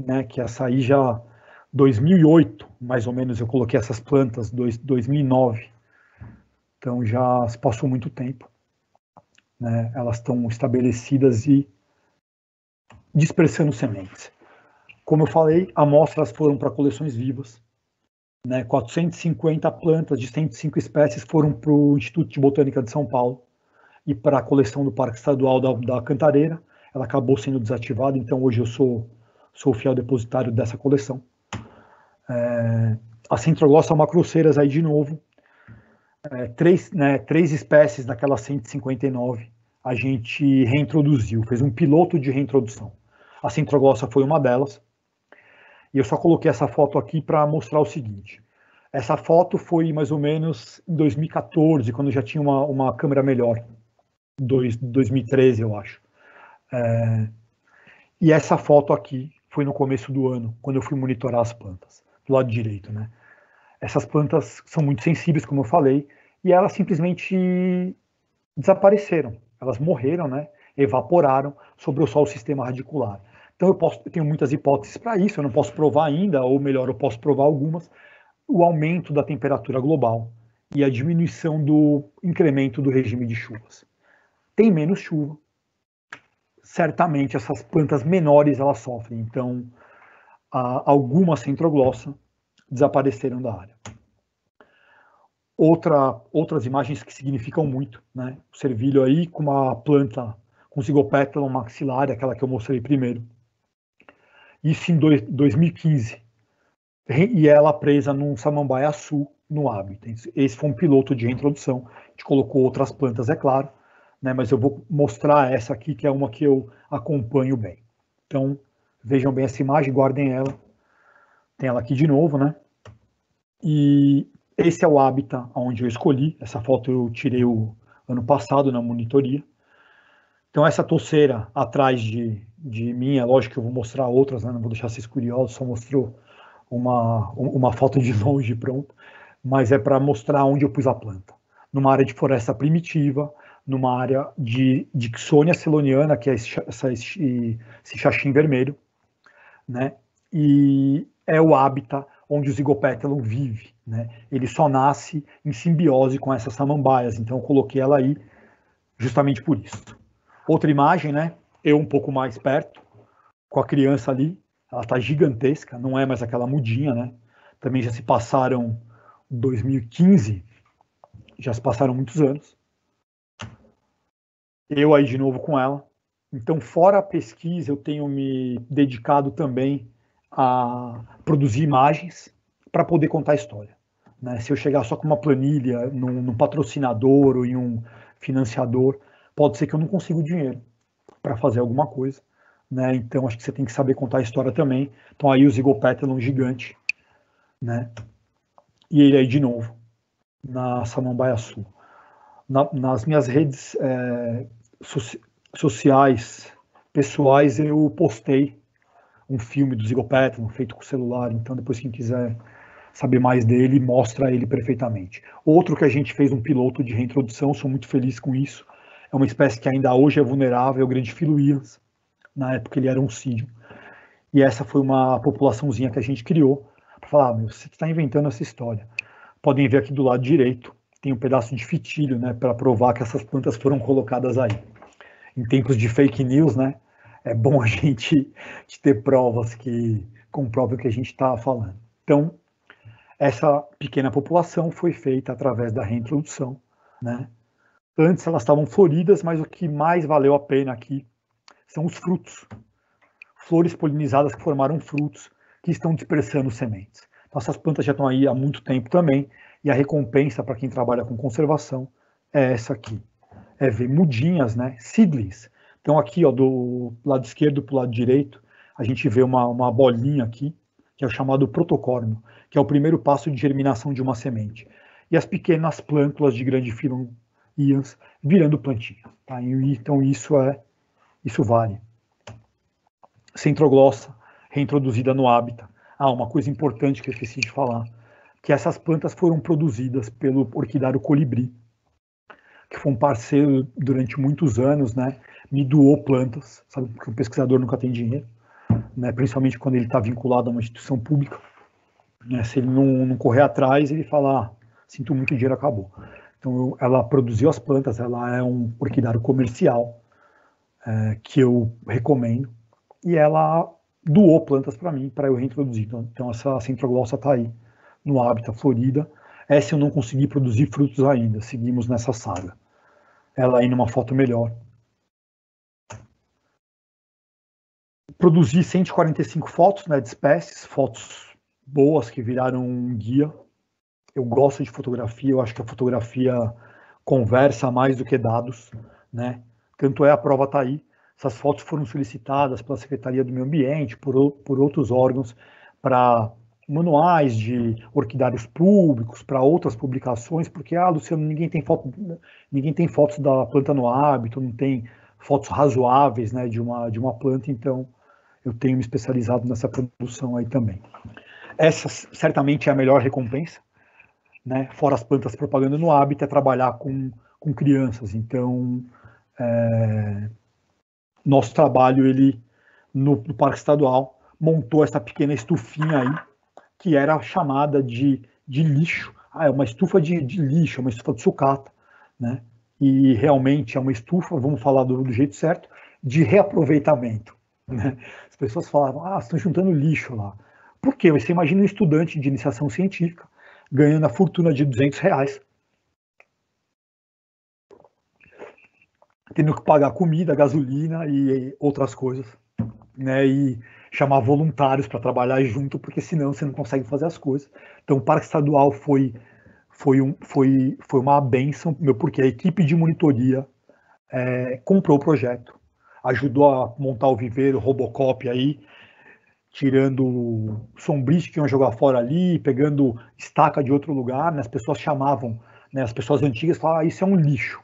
né? Que essa aí já 2008, mais ou menos, eu coloquei essas plantas, 2009. Então já se passou muito tempo, né? Elas estão estabelecidas e dispersando sementes. Como eu falei, amostras foram para coleções vivas, né? 450 plantas de 105 espécies foram para o Instituto de Botânica de São Paulo e para a coleção do Parque Estadual da Cantareira. Ela acabou sendo desativada, então hoje eu sou o fiel depositário dessa coleção. A Centroglossa macroceiras aí de novo, 3 espécies daquelas 159 a gente reintroduziu, fez um piloto de reintrodução. A Centroglossa foi uma delas. E eu só coloquei essa foto aqui para mostrar o seguinte. Essa foto foi mais ou menos em 2014, quando já tinha uma câmera melhor. 2013, eu acho. E essa foto aqui foi no começo do ano, quando eu fui monitorar as plantas, do lado direito, né? Essas plantas são muito sensíveis, como eu falei, e elas simplesmente desapareceram. Elas morreram, né? Evaporaram, sobrou só o sistema radicular. Então eu tenho muitas hipóteses para isso, eu não posso provar ainda, ou melhor, eu posso provar algumas. O aumento da temperatura global e a diminuição do incremento do regime de chuvas. Tem menos chuva, certamente essas plantas menores elas sofrem, então algumas Centroglossa desapareceram da área. Outras imagens que significam muito, né? O servilho aí com uma planta com zigopétalo maxilar, aquela que eu mostrei primeiro. Isso em 2015. E ela presa num samambaia-açu no hábitat. Esse foi um piloto de reintrodução. A gente colocou outras plantas, é claro, né? Mas eu vou mostrar essa aqui, que é uma que eu acompanho bem. Então, vejam bem essa imagem, guardem ela. Tem ela aqui de novo, né? E esse é o hábitat onde eu escolhi. Essa foto eu tirei o ano passado na monitoria. Então, essa touceira atrás de mim, é lógico que eu vou mostrar outras, né? Não vou deixar vocês curiosos, só mostrou uma foto de longe pronto, mas é para mostrar onde eu pus a planta. Numa área de floresta primitiva, numa área de Dixonia celoniana, que é esse xaxim vermelho, né? E é o hábitat onde o zigopétalo vive, né? Ele só nasce em simbiose com essas samambaias, então eu coloquei ela aí justamente por isso. Outra imagem, né? Eu um pouco mais perto, com a criança ali, ela está gigantesca, não é mais aquela mudinha, né? Também já se passaram 2015, já se passaram muitos anos. Eu aí de novo com ela. Então, fora a pesquisa, eu tenho me dedicado também a produzir imagens para poder contar a história. Né? Se eu chegar só com uma planilha, num patrocinador ou em um financiador, pode ser que eu não consiga o dinheiro para fazer alguma coisa. Né? Então, acho que você tem que saber contar a história também. Então, aí o zigopétalo gigante, né? E ele aí de novo, na Samambaia-Sul. Nas minhas redes sociais, pessoais, eu postei um filme do zigopétalo feito com celular, então depois quem quiser saber mais dele, mostra ele perfeitamente. Outro que a gente fez um piloto de reintrodução, sou muito feliz com isso, É uma espécie que ainda hoje é vulnerável, é o grande filo Ians. Na época ele era um sídio. E essa foi uma populaçãozinha que a gente criou para falar, meu, você está inventando essa história. Podem ver aqui do lado direito, tem um pedaço de fitilho, né, para provar que essas plantas foram colocadas aí. Em tempos de fake news, né, é bom a gente ter provas que comprovem o que a gente está falando. Então, essa pequena população foi feita através da reintrodução, né. Antes elas estavam floridas, mas o que mais valeu a pena aqui são os frutos. Flores polinizadas que formaram frutos que estão dispersando sementes. Então, essas plantas já estão aí há muito tempo também, e a recompensa para quem trabalha com conservação é essa aqui. É ver mudinhas, né, seedlings. Então aqui, ó, do lado esquerdo para o lado direito, a gente vê uma bolinha aqui, que é o chamado protocórnio, que é o primeiro passo de germinação de uma semente. E as pequenas plântulas de grande filo Ians virando plantinha. Tá? Então isso vale. Centroglossa, reintroduzida no hábitat. Uma coisa importante que eu esqueci de falar, que essas plantas foram produzidas pelo orquidário colibri, que foi um parceiro durante muitos anos, né, me doou plantas, sabe, porque o pesquisador nunca tem dinheiro, né, principalmente quando ele está vinculado a uma instituição pública, né, se ele não correr atrás, ele fala, sinto muito, o dinheiro acabou. Então, ela produziu as plantas, ela é um orquidário comercial, que eu recomendo, e ela doou plantas para mim, para eu reintroduzir. Então, essa centroglossa está aí, no hábitat Florida. Essa eu não consegui produzir frutos ainda, seguimos nessa saga. Ela aí numa foto melhor. Produzi 145 fotos, né, de espécies, fotos boas que viraram um guia. Eu gosto de fotografia, eu acho que a fotografia conversa mais do que dados, né? Tanto é, a prova está aí. Essas fotos foram solicitadas pela Secretaria do Meio Ambiente, por outros órgãos, para manuais de orquidários públicos, para outras publicações, porque, Luciano, ninguém tem fotos da planta no hábito, não tem fotos razoáveis, né, de uma planta, então eu tenho me especializado nessa produção aí também. Essa certamente é a melhor recompensa, né, fora as plantas propagando no hábito, é trabalhar com crianças, então nosso trabalho, ele, no Parque Estadual, montou essa pequena estufinha aí, que era chamada de lixo. É uma estufa de lixo, uma estufa de sucata, né? E realmente é uma estufa, vamos falar do jeito certo, de reaproveitamento, né? As pessoas falavam, vocês estão juntando lixo lá. Por quê? Você imagina um estudante de iniciação científica ganhando a fortuna de R$200, tendo que pagar comida, gasolina e outras coisas, né? E chamar voluntários para trabalhar junto, porque senão você não consegue fazer as coisas. Então, o Parque Estadual foi uma bênção, porque a equipe de monitoria comprou o projeto, ajudou a montar o viveiro Robocop aí, tirando sombrice que iam jogar fora ali, pegando estaca de outro lugar, né? As pessoas chamavam, né, as pessoas antigas falavam, isso é um lixo.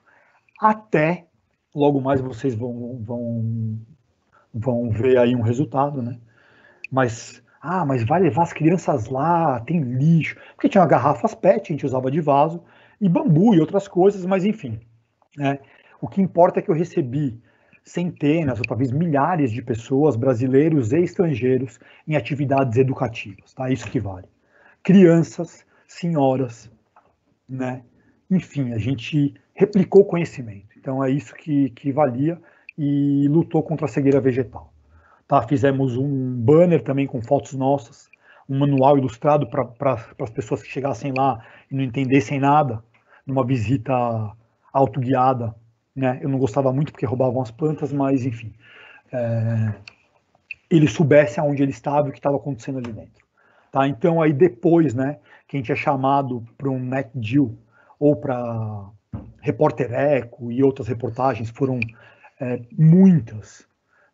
Até, logo mais vocês vão ver aí um resultado, né? Mas vai levar as crianças lá, tem lixo. Porque tinha garrafas PET, a gente usava de vaso, e bambu e outras coisas, mas enfim. Né? O que importa é que eu recebi centenas, ou talvez milhares de pessoas, brasileiros e estrangeiros, em atividades educativas. Tá? Isso que vale. Crianças, senhoras, né? Enfim, a gente replicou conhecimento. Então é isso que valia, e lutou contra a cegueira vegetal. Tá, fizemos um banner também com fotos nossas, um manual ilustrado para as pessoas que chegassem lá e não entendessem nada, numa visita autoguiada, né? Eu não gostava muito porque roubavam as plantas, mas enfim, eles soubessem aonde ele estava e o que estava acontecendo ali dentro. Tá? Então aí depois, né, que a gente é chamado para um Net Deal ou para Repórter Eco e outras reportagens, foram muitas,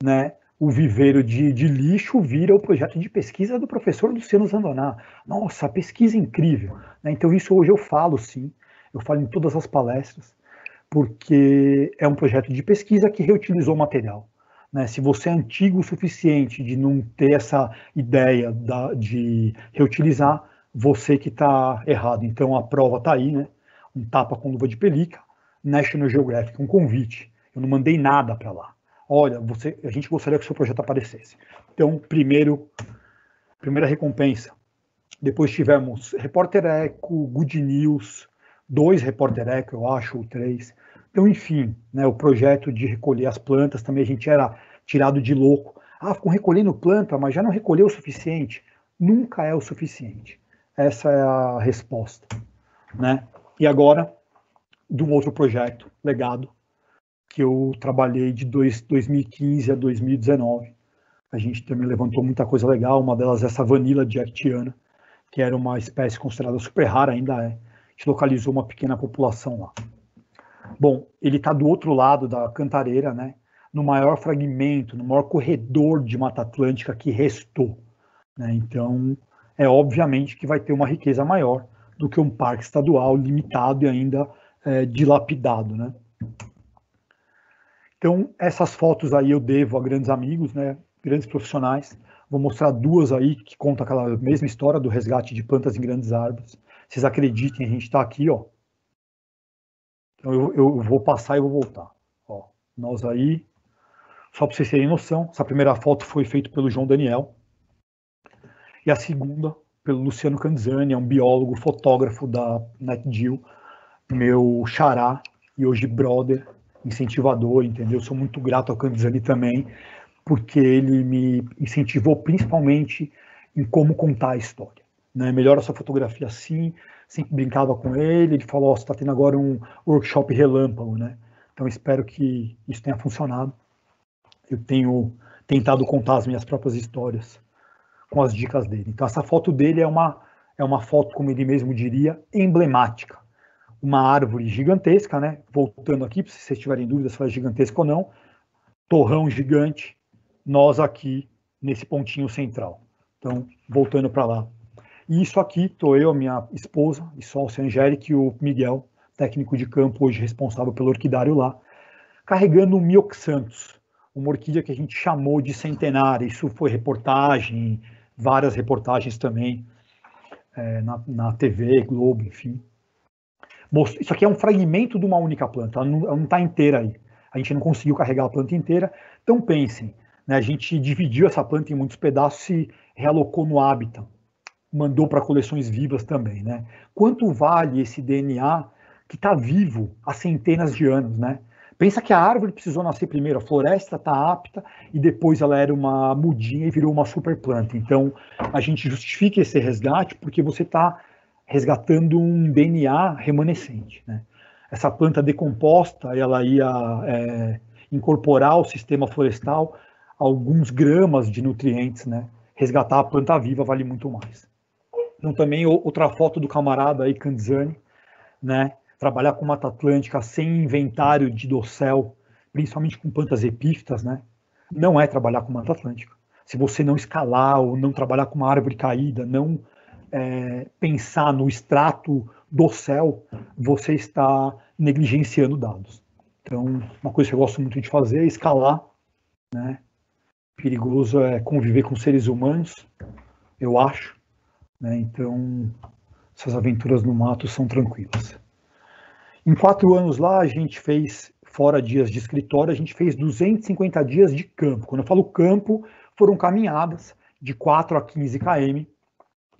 né? O viveiro de lixo vira o projeto de pesquisa do professor Luciano Zandoná. Nossa, pesquisa incrível. Né? Então isso hoje eu falo, sim, eu falo em todas as palestras, porque é um projeto de pesquisa que reutilizou material. Né? Se você é antigo o suficiente de não ter essa ideia de reutilizar, você que está errado. Então a prova está aí, né? Um tapa com luva de pelica, National Geographic, um convite. Eu não mandei nada para lá. Olha, a gente gostaria que o seu projeto aparecesse. Então, primeira recompensa. Depois tivemos Repórter Eco, Good News, 2 Repórter Eco, eu acho, ou 3. Então, enfim, né, o projeto de recolher as plantas, também a gente era tirado de louco. Ficam recolhendo planta, mas já não recolheu o suficiente. Nunca é o suficiente. Essa é a resposta. Né? E agora, de um outro projeto, Legado, que eu trabalhei de 2015 a 2019. A gente também levantou muita coisa legal, uma delas é essa Vanilla diactiana, que era uma espécie considerada super rara, ainda é. A gente localizou uma pequena população lá. Bom, ele está do outro lado da Cantareira, né? No maior fragmento, no maior corredor de Mata Atlântica que restou. Né? Então, obviamente que vai ter uma riqueza maior do que um parque estadual limitado e ainda dilapidado, né? Então, essas fotos aí eu devo a grandes amigos, né? Grandes profissionais. Vou mostrar 2 aí que contam aquela mesma história do resgate de plantas em grandes árvores. Vocês acreditem, a gente está aqui, ó. Então eu vou passar e vou voltar. Ó, nós aí, só para vocês terem noção, essa primeira foto foi feita pelo João Daniel. E a segunda, pelo Luciano Canzani, é um biólogo, fotógrafo da NetGeo, meu xará e hoje brother, incentivador, entendeu? Sou muito grato ao Canzani também, porque ele me incentivou principalmente em como contar a história. Né? Melhora sua fotografia assim, sempre brincava com ele, ele falou, você está tendo agora um workshop relâmpago, né? Então espero que isso tenha funcionado. Eu tenho tentado contar as minhas próprias histórias com as dicas dele. Então essa foto dele é uma foto, como ele mesmo diria, emblemática. Uma árvore gigantesca, né? Voltando aqui, se vocês tiverem dúvidas se ela é gigantesca ou não, torrão gigante, nós aqui nesse pontinho central. Então, voltando para lá. E isso aqui, estou eu, a minha esposa, e sócia Angélica, e o Miguel, técnico de campo, hoje responsável pelo orquidário lá, carregando um Mioxanthus, uma orquídea que a gente chamou de centenária. Isso foi reportagem, várias reportagens também, na TV, Globo, enfim. Isso aqui é um fragmento de uma única planta, ela não está inteira aí. A gente não conseguiu carregar a planta inteira. Então pensem, né, a gente dividiu essa planta em muitos pedaços e realocou no hábitat. Mandou para coleções vivas também. Né? Quanto vale esse DNA que está vivo há centenas de anos? Né? Pensa que a árvore precisou nascer primeiro, a floresta está apta e depois ela era uma mudinha e virou uma super planta. Então a gente justifica esse resgate porque você está resgatando um DNA remanescente. Né? Essa planta decomposta, ela ia incorporar ao sistema florestal alguns gramas de nutrientes, né? Resgatar a planta viva vale muito mais. Então também outra foto do camarada aí, Canzani, né? Trabalhar com Mata Atlântica sem inventário de dossel, principalmente com plantas epífitas, né? Não é trabalhar com Mata Atlântica. Se você não escalar ou não trabalhar com uma árvore caída, não pensar no extrato do céu, você está negligenciando dados. Então, uma coisa que eu gosto muito de fazer é escalar, né? Perigoso é conviver com seres humanos, eu acho, né? Então, essas aventuras no mato são tranquilas. Em 4 anos lá, a gente fez, fora dias de escritório, a gente fez 250 dias de campo. Quando eu falo campo, foram caminhadas de 4 a 15 km,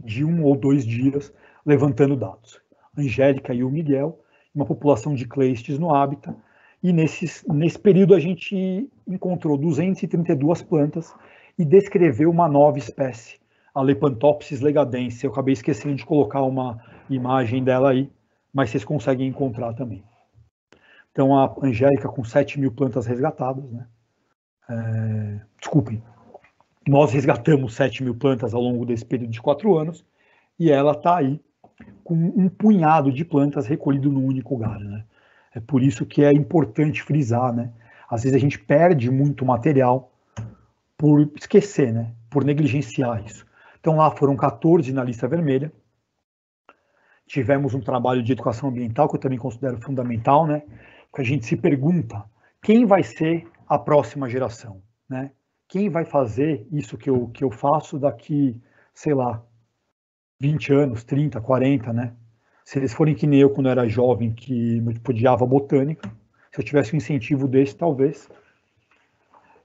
de 1 ou 2 dias, levantando dados. A Angélica e o Miguel, uma população de cleistes no hábitat, e nesse período a gente encontrou 232 plantas e descreveu uma nova espécie, a Lepantopsis legadense. Eu acabei esquecendo de colocar uma imagem dela aí, mas vocês conseguem encontrar também. Então a Angélica com 7.000 plantas resgatadas, né? Desculpem, nós resgatamos 7.000 plantas ao longo desse período de 4 anos, e ela está aí com um punhado de plantas recolhido num único galho, né? É por isso que é importante frisar, né? Às vezes a gente perde muito material por esquecer, né? Por negligenciar isso. Então lá foram 14 na lista vermelha. Tivemos um trabalho de educação ambiental que eu também considero fundamental, né? Porque a gente se pergunta quem vai ser a próxima geração, né? Quem vai fazer isso que eu faço daqui, sei lá, 20 anos, 30, 40, né? Se eles forem que nem eu quando eu era jovem, que odiava botânica, se eu tivesse um incentivo desse, talvez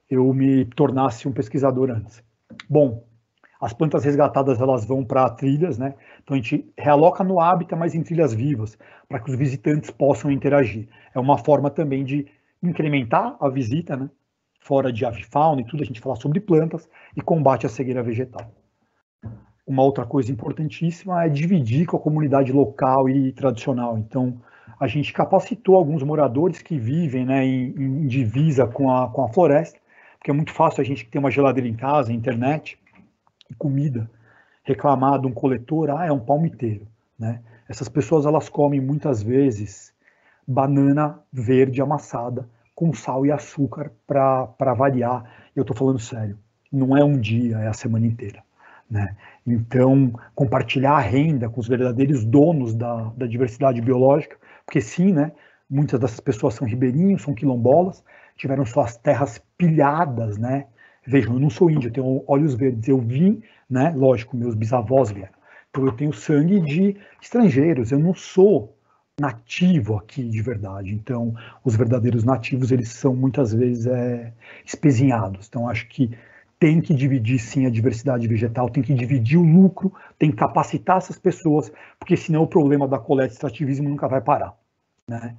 eu me tornasse um pesquisador antes. Bom, as plantas resgatadas, elas vão para trilhas, né? Então a gente realoca no hábitat, mas em trilhas vivas, para que os visitantes possam interagir. É uma forma também de incrementar a visita, né? Fora de avifauna e tudo, a gente fala sobre plantas e combate à cegueira vegetal. Uma outra coisa importantíssima é dividir com a comunidade local e tradicional. Então, a gente capacitou alguns moradores que vivem, né, em divisa com a floresta, porque é muito fácil a gente ter uma geladeira em casa, internet, comida, reclamar de um coletor, é um palmiteiro, né? Essas pessoas, elas comem muitas vezes banana verde amassada com sal e açúcar para variar. Eu estou falando sério, não é um dia, é a semana inteira, né? Então, compartilhar a renda com os verdadeiros donos da diversidade biológica, porque sim, né? Muitas dessas pessoas são ribeirinhos, são quilombolas, tiveram suas terras pilhadas, né? Vejam, eu não sou índio, eu tenho olhos verdes, eu vim, né? Lógico, meus bisavós vieram. Então eu tenho sangue de estrangeiros, eu não sou nativo aqui de verdade. Então, os verdadeiros nativos, eles são muitas vezes espezinhados. Então, acho que tem que dividir sim a diversidade vegetal, tem que dividir o lucro, tem que capacitar essas pessoas, porque senão o problema da coleta e extrativismo nunca vai parar, né?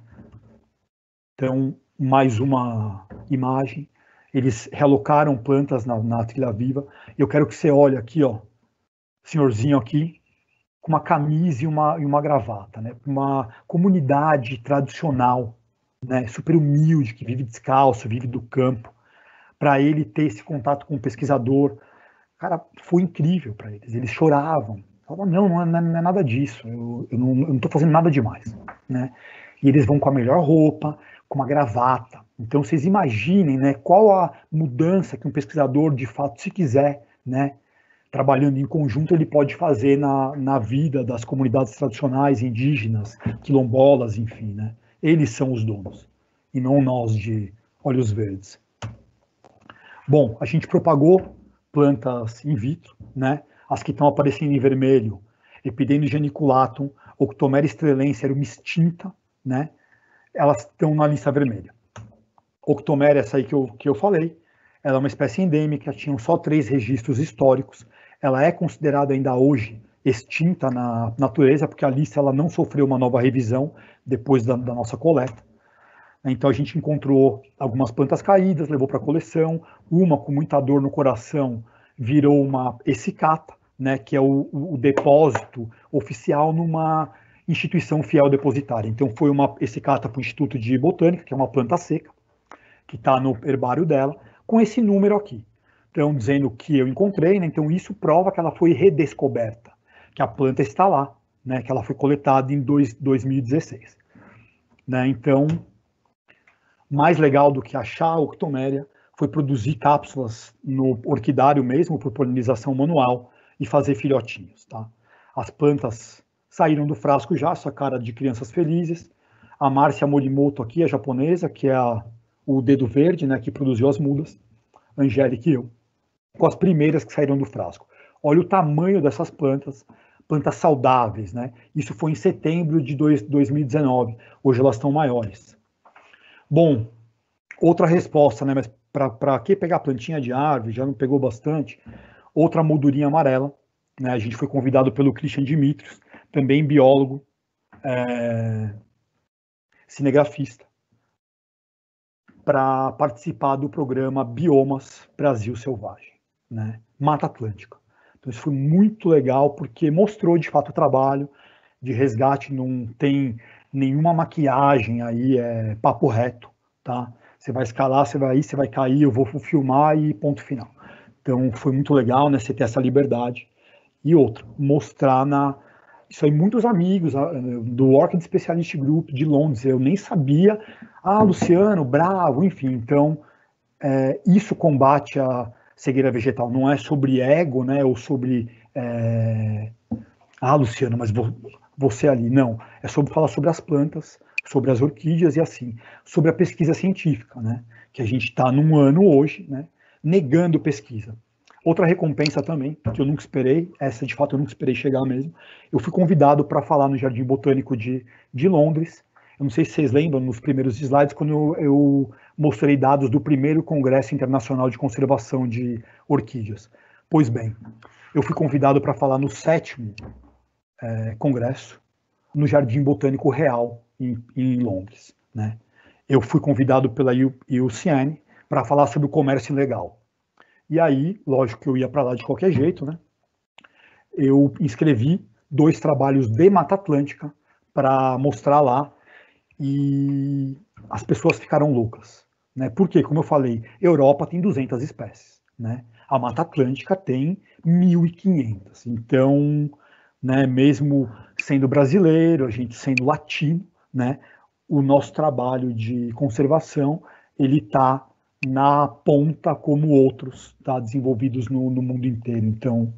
Então, mais uma imagem. Eles realocaram plantas na trilha viva. Eu quero que você olhe aqui, ó, senhorzinho aqui, com uma camisa e uma gravata, né? Uma comunidade tradicional, né? Super humilde, que vive descalço, vive do campo. Para ele ter esse contato com o pesquisador, cara, foi incrível para eles. Eles choravam. Falavam, não é nada disso. Eu não estou fazendo nada demais, né? E eles vão com a melhor roupa, com uma gravata. Então, vocês imaginem, né, qual a mudança que um pesquisador, de fato, se quiser, né, trabalhando em conjunto, ele pode fazer na vida das comunidades tradicionais, indígenas, quilombolas, enfim, né? Eles são os donos, e não nós de olhos verdes. Bom, a gente propagou plantas in vitro, né? As que estão aparecendo em vermelho, Epidendrum geniculatum, Octomera estrelense era uma extinta, né? Elas estão na lista vermelha. Octomera, essa aí que eu falei, ela é uma espécie endêmica, tinham só 3 registros históricos. Ela é considerada ainda hoje extinta na natureza, porque a lista ela não sofreu uma nova revisão depois da nossa coleta. Então a gente encontrou algumas plantas caídas, levou para a coleção, uma com muita dor no coração virou uma essicata, né, que é o depósito oficial numa instituição fiel depositária. Então foi uma essicata para o Instituto de Botânica, que é uma planta seca, que está no herbário dela, com esse número aqui. Então, dizendo que eu encontrei, né, então isso prova que ela foi redescoberta, que a planta está lá, né, que ela foi coletada em 2016. Né, então, mais legal do que achar a Octomeria foi produzir cápsulas no orquidário mesmo, por polinização manual, e fazer filhotinhos. Tá? As plantas saíram do frasco já, essa cara de crianças felizes. A Márcia Morimoto aqui, a japonesa, que é o dedo verde, né, que produziu as mudas, Angélica e eu, com as primeiras que saíram do frasco. Olha o tamanho dessas plantas saudáveis, né? Isso foi em setembro de 2019, hoje elas estão maiores. Bom, outra resposta, né, mas para que pegar plantinha de árvore, já não pegou bastante, outra moldurinha amarela, né, a gente foi convidado pelo Christian Dimitrios, também biólogo, cinegrafista, para participar do programa Biomas Brasil Selvagem, né? Mata Atlântica. Então isso foi muito legal, porque mostrou de fato o trabalho de resgate, não tem nenhuma maquiagem aí, é papo reto, tá? Você vai escalar, você vai cair, eu vou filmar e ponto final. Então foi muito legal, né, você ter essa liberdade. E outra, mostrar isso aí, muitos amigos do Orchid Specialist Group de Londres, eu nem sabia, Luciano, bravo, enfim, então isso combate a cegueira vegetal, não é sobre ego, né, ou sobre, Luciano, mas você ali, não, é sobre falar sobre as plantas, sobre as orquídeas e assim, sobre a pesquisa científica, né, que a gente está num ano hoje, né, negando pesquisa. Outra recompensa também, que eu nunca esperei, essa de fato eu nunca esperei chegar mesmo, eu fui convidado para falar no Jardim Botânico de Londres. Eu não sei se vocês lembram, nos primeiros slides, quando eu mostrei dados do primeiro Congresso Internacional de Conservação de Orquídeas. Pois bem, eu fui convidado para falar no 7º Congresso, no Jardim Botânico Real, em Londres, né? Eu fui convidado pela IUCN para falar sobre o comércio ilegal. E aí, lógico que eu ia para lá de qualquer jeito, né? Eu inscrevi 2 trabalhos de Mata Atlântica para mostrar lá e as pessoas ficaram loucas, né? Porque, como eu falei, Europa tem 200 espécies, né? A Mata Atlântica tem 1.500. Então, né, mesmo sendo brasileiro, a gente sendo latino, né, o nosso trabalho de conservação, ele está na ponta como outros, tá, desenvolvidos no mundo inteiro. Então,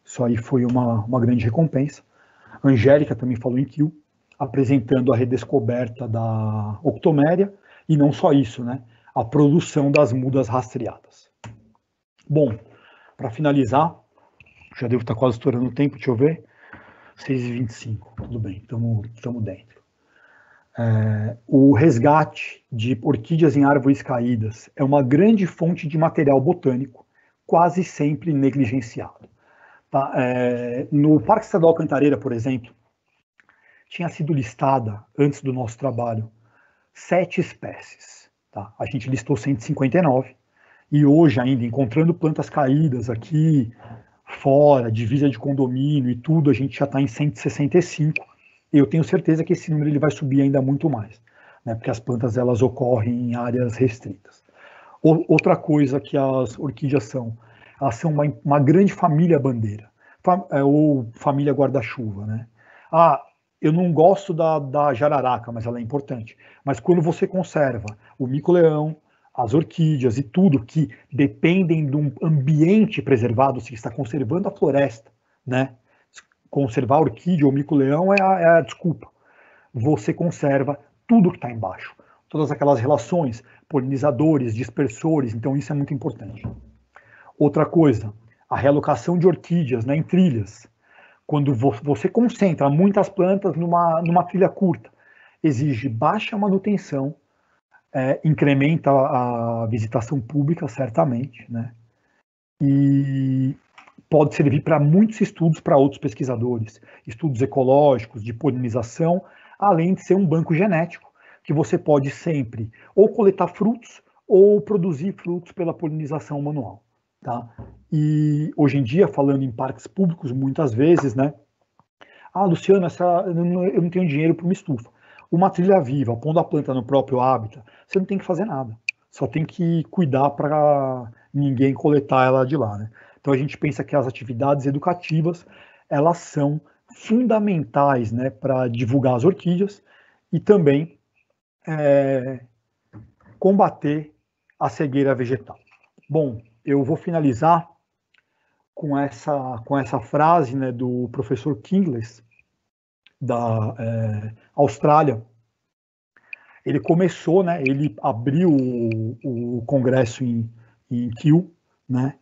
isso aí foi uma grande recompensa. A Angélica também falou em Kew, apresentando a redescoberta da Octomeria, e não só isso, né, a produção das mudas rastreadas. Bom, para finalizar, já devo estar quase estourando o tempo, deixa eu ver, 6h25, tudo bem, estamos dentro. O resgate de orquídeas em árvores caídas é uma grande fonte de material botânico, quase sempre negligenciado. Tá? No Parque Estadual Cantareira, por exemplo, tinha sido listada, antes do nosso trabalho, 7 espécies. Tá? A gente listou 159, e hoje ainda, encontrando plantas caídas aqui, fora, divisa de condomínio e tudo, a gente já está em 165, e eu tenho certeza que esse número ele vai subir ainda muito mais, né, porque as plantas elas ocorrem em áreas restritas. Outra coisa que as orquídeas são, elas são uma grande família bandeira, ou família guarda-chuva, né? Eu não gosto da jararaca, mas ela é importante. Mas quando você conserva o mico-leão, as orquídeas e tudo que dependem de um ambiente preservado, se está conservando a floresta, né? Conservar a orquídea ou mico-leão é a desculpa. Você conserva tudo que está embaixo, todas aquelas relações, polinizadores, dispersores, então isso é muito importante. Outra coisa, a realocação de orquídeas, né, em trilhas. Quando você concentra muitas plantas numa trilha curta, exige baixa manutenção, incrementa a visitação pública, certamente, né? E pode servir para muitos estudos para outros pesquisadores, estudos ecológicos, de polinização, além de ser um banco genético, que você pode sempre ou coletar frutos ou produzir frutos pela polinização manual. Tá? E hoje em dia, falando em parques públicos, muitas vezes, né? Luciano, eu não tenho dinheiro para uma estufa. Uma trilha viva, pondo a planta no próprio hábitat, você não tem que fazer nada. Só tem que cuidar para ninguém coletar ela de lá, né? Então a gente pensa que as atividades educativas, elas são fundamentais, né, para divulgar as orquídeas e também combater a cegueira vegetal. Bom, eu vou finalizar com essa frase, né, do professor Kingsley, da Austrália. Ele começou, né, ele abriu o congresso em Kew, né,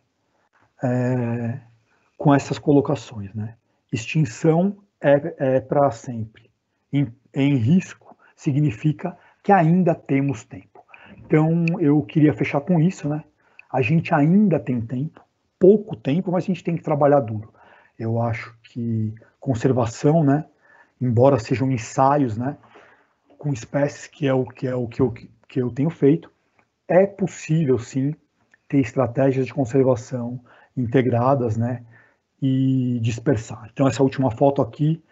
com essas colocações, né? Extinção é para sempre. Em risco significa que ainda temos tempo. Então eu queria fechar com isso, né? A gente ainda tem tempo, pouco tempo, mas a gente tem que trabalhar duro. Eu acho que conservação, né, embora sejam ensaios, né, com espécies que eu tenho feito, é possível sim ter estratégias de conservação integradas, né, e dispersar. Então essa última foto aqui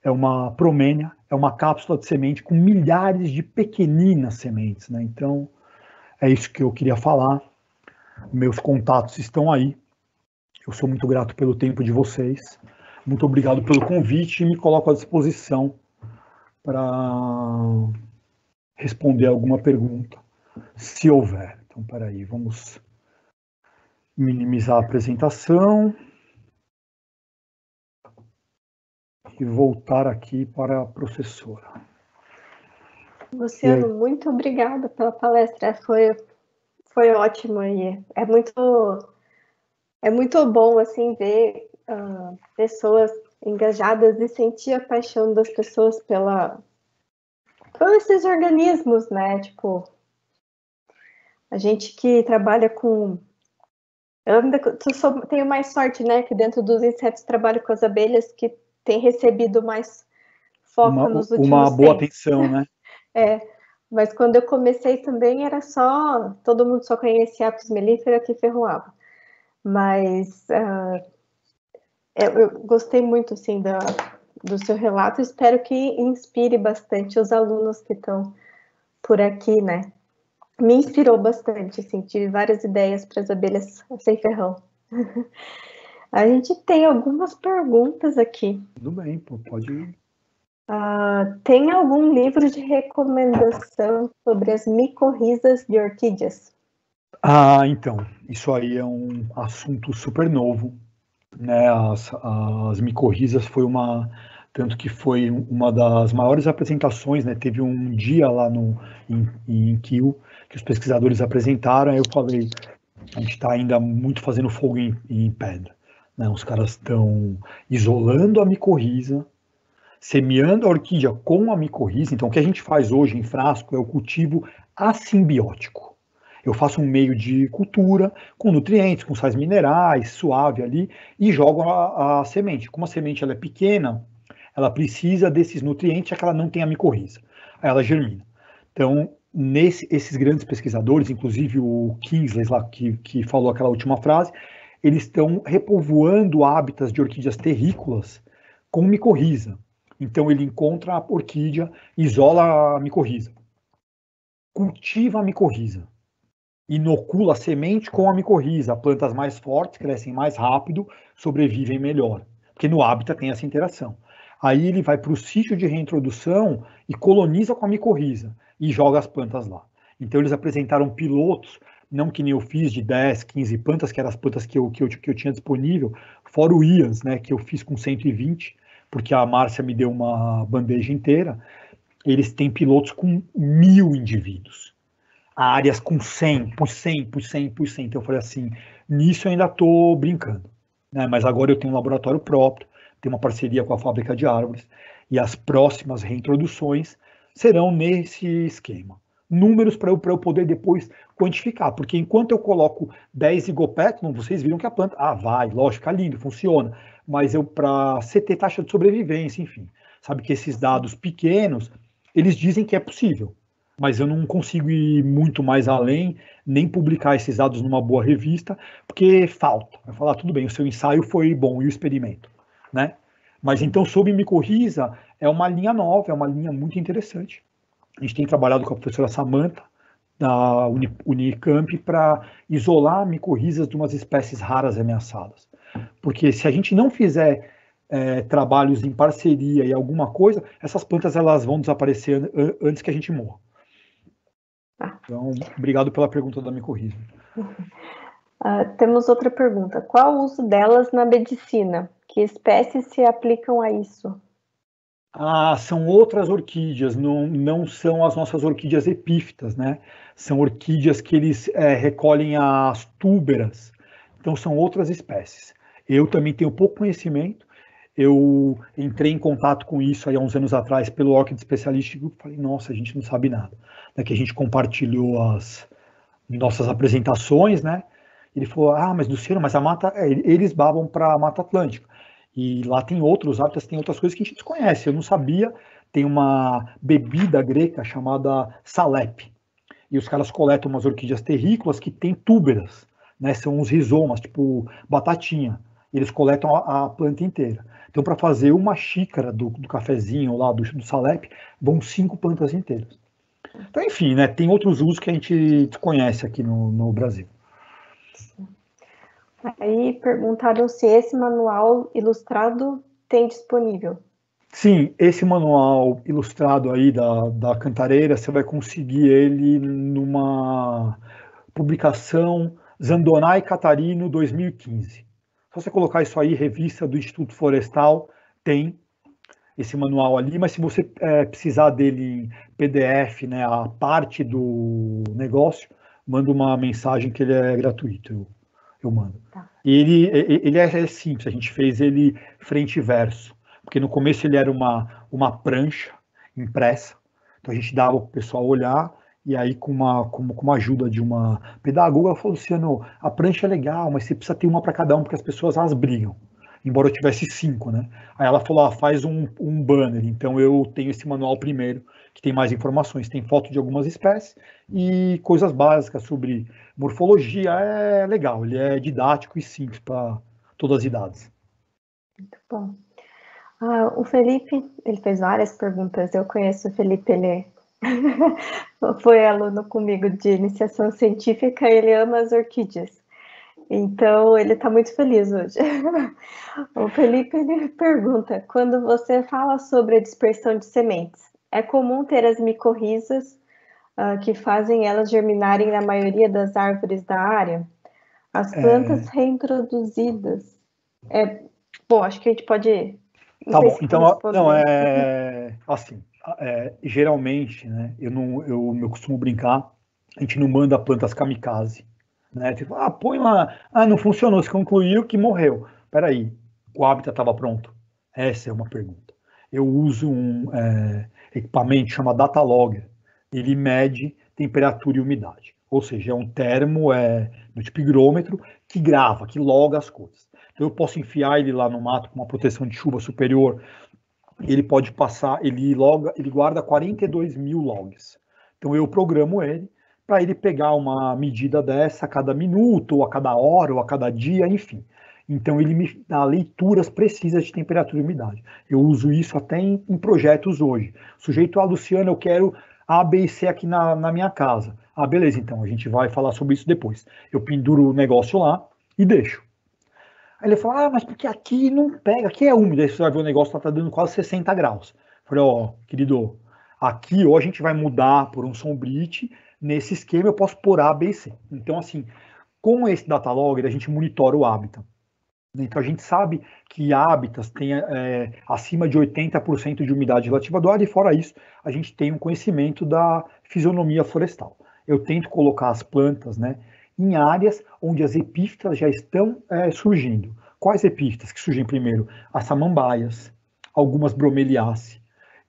é uma promênia, é uma cápsula de semente com milhares de pequeninas sementes, né? Então é isso que eu queria falar. Meus contatos estão aí. Eu sou muito grato pelo tempo de vocês. Muito obrigado pelo convite e me coloco à disposição para responder alguma pergunta, se houver. Então, peraí, vamos minimizar a apresentação e voltar aqui para a professora. Luciano, muito obrigada pela palestra. Foi ótimo e é É muito bom, assim, ver pessoas engajadas e sentir a paixão das pessoas pelos esses organismos, né? Tipo, a gente que trabalha com... Eu ainda tenho mais sorte, né? Que dentro dos insetos trabalho com as abelhas, que tem recebido mais foco nos uma últimos boa tempos. atenção, né? Mas quando eu comecei também era só... Todo mundo só conhecia Apis mellifera que ferroava. Mas eu gostei muito, assim, do seu relato. Espero que inspire bastante os alunos que estão por aqui, né? Me inspirou bastante, assim, tive várias ideias para as abelhas sem ferrão. A gente tem algumas perguntas aqui. Tudo bem, pô, pode ir. Tem algum livro de recomendação sobre as micorrizas de orquídeas? Então, isso aí é um assunto super novo, né? As micorrizas tanto que foi uma das maiores apresentações, né? Teve um dia lá em Kiel que os pesquisadores apresentaram, aí eu falei, a gente está ainda muito fazendo fogo em pedra, né? Os caras estão isolando a micorriza, semeando a orquídea com a micorriza. Então, o que a gente faz hoje em frasco é o cultivo assimbiótico. Eu faço um meio de cultura com nutrientes, com sais minerais, suave ali, e jogo a semente. Como a semente ela é pequena, ela precisa desses nutrientes, já que ela não tem a micorriza. Aí ela germina. Então, esses grandes pesquisadores, inclusive o Kingsley, lá, que falou aquela última frase, eles estão repovoando hábitats de orquídeas terrícolas com micorriza. Então, ele encontra a orquídea, isola a micorriza, cultiva a micorriza, inocula a semente com a micorriza. Plantas mais fortes crescem mais rápido, sobrevivem melhor, porque no hábitat tem essa interação. Aí ele vai para o sítio de reintrodução e coloniza com a micorriza e joga as plantas lá. Então eles apresentaram pilotos, não que nem eu fiz de 10, 15 plantas, que eram as plantas que eu tinha disponível, fora o IAS, né, que eu fiz com 120, porque a Márcia me deu uma bandeja inteira. Eles têm pilotos com 1.000 indivíduos, áreas com 100, por 100, por 100, por 100. Então eu falei assim, nisso eu ainda estou brincando, né? Mas agora eu tenho um laboratório próprio, tenho uma parceria com a fábrica de árvores, e as próximas reintroduções serão nesse esquema. Números para eu poder depois quantificar, porque enquanto eu coloco 10 igopétalon, vocês viram que a planta, vai, lógico, fica lindo, funciona, mas para você ter taxa de sobrevivência, enfim, sabe que esses dados pequenos, eles dizem que é possível, mas eu não consigo ir muito mais além, nem publicar esses dados numa boa revista, porque falta. Vai falar, tudo bem, o seu ensaio foi bom e o experimento, né? Mas então, sobre micorriza, é uma linha nova, é uma linha muito interessante. A gente tem trabalhado com a professora Samantha, da Unicamp, para isolar micorrizas de umas espécies raras e ameaçadas. Porque se a gente não fizer trabalhos em parceria e alguma coisa, essas plantas elas vão desaparecer antes que a gente morra. Então, obrigado pela pergunta da micorriza. Temos outra pergunta. Qual o uso delas na medicina? Que espécies se aplicam a isso? São outras orquídeas, não são as nossas orquídeas epífitas, né? São orquídeas que eles recolhem as túberas, então são outras espécies. Eu também tenho pouco conhecimento, eu entrei em contato com isso aí há uns anos atrás pelo Orchid Specialist Group, falei, nossa, a gente não sabe nada. Daqui a gente compartilhou as nossas apresentações, né? Ele falou, mas Luciano, mas a mata, eles babam para a Mata Atlântica. E lá tem outros hábitats, tem outras coisas que a gente desconhece. Eu não sabia, tem uma bebida grega chamada salep. E os caras coletam umas orquídeas terrícolas que têm túberas, né? São uns rizomas, tipo batatinha. Eles coletam a planta inteira. Então, para fazer uma xícara do cafezinho lá do salep, vão 5 plantas inteiras. Então, enfim, né? Tem outros usos que a gente desconhece aqui no Brasil. Aí perguntaram se esse manual ilustrado tem disponível. Sim, esse manual ilustrado aí da Cantareira, você vai conseguir ele numa publicação Zandonai Catarino 2015. Só você colocar isso aí, revista do Instituto Florestal, tem esse manual ali, mas se você precisar dele em PDF, né, a parte do negócio, manda uma mensagem que ele é gratuito, eu mando. Tá. Ele é simples, a gente fez ele frente e verso, porque no começo ele era uma prancha impressa, então a gente dava para o pessoal olhar, e aí com uma ajuda de uma pedagoga, ela falou, Luciano, a prancha é legal, mas você precisa ter uma para cada um, porque as pessoas elas brigam, embora eu tivesse 5, né? Aí ela falou, faz um banner, então eu tenho esse manual primeiro, que tem mais informações, tem foto de algumas espécies e coisas básicas sobre morfologia, é legal, ele é didático e simples para todas as idades. Muito bom. O Felipe, ele fez várias perguntas, eu conheço o Felipe, ele foi aluno comigo de iniciação científica, ele ama as orquídeas, então ele está muito feliz hoje. O Felipe, ele pergunta, quando você fala sobre a dispersão de sementes, é comum ter as micorrizas que fazem elas germinarem na maioria das árvores da área? As plantas reintroduzidas. Bom, acho que a gente pode... Tá bom, então, não, assim, geralmente, né, eu costumo brincar, a gente não manda plantas kamikaze, né, tipo, põe lá, não funcionou, se concluiu que morreu. Peraí, o hábitat estava pronto? Essa é uma pergunta. Eu uso um equipamento chamado Datalogger, ele mede temperatura e umidade, ou seja, é um termo do tipo higrômetro que grava, que loga as coisas. Então eu posso enfiar ele lá no mato com uma proteção de chuva superior, ele pode passar, ele guarda 42 mil logs. Então eu programo ele para ele pegar uma medida dessa a cada minuto, ou a cada hora, ou a cada dia, enfim. Então ele me dá leituras precisas de temperatura e umidade. Eu uso isso até em projetos hoje. Sujeito, Luciano, eu quero A, B e C aqui na minha casa. Beleza, então a gente vai falar sobre isso depois. Eu penduro o negócio lá e deixo. Aí ele falou, mas porque aqui não pega, aqui é úmido, aí você vai ver o negócio tá dando quase 60 graus. Eu falei, querido, aqui ou a gente vai mudar por um sombrite, nesse esquema eu posso pôr A, B e C. Então, assim, com esse Datalogger, a gente monitora o hábitat. Então, a gente sabe que hábitats têm acima de 80% de umidade relativa do ar, e fora isso, a gente tem um conhecimento da fisionomia florestal. Eu tento colocar as plantas, né, em áreas onde as epífitas já estão surgindo. Quais epífitas que surgem primeiro? As samambaias, algumas bromeliaceae.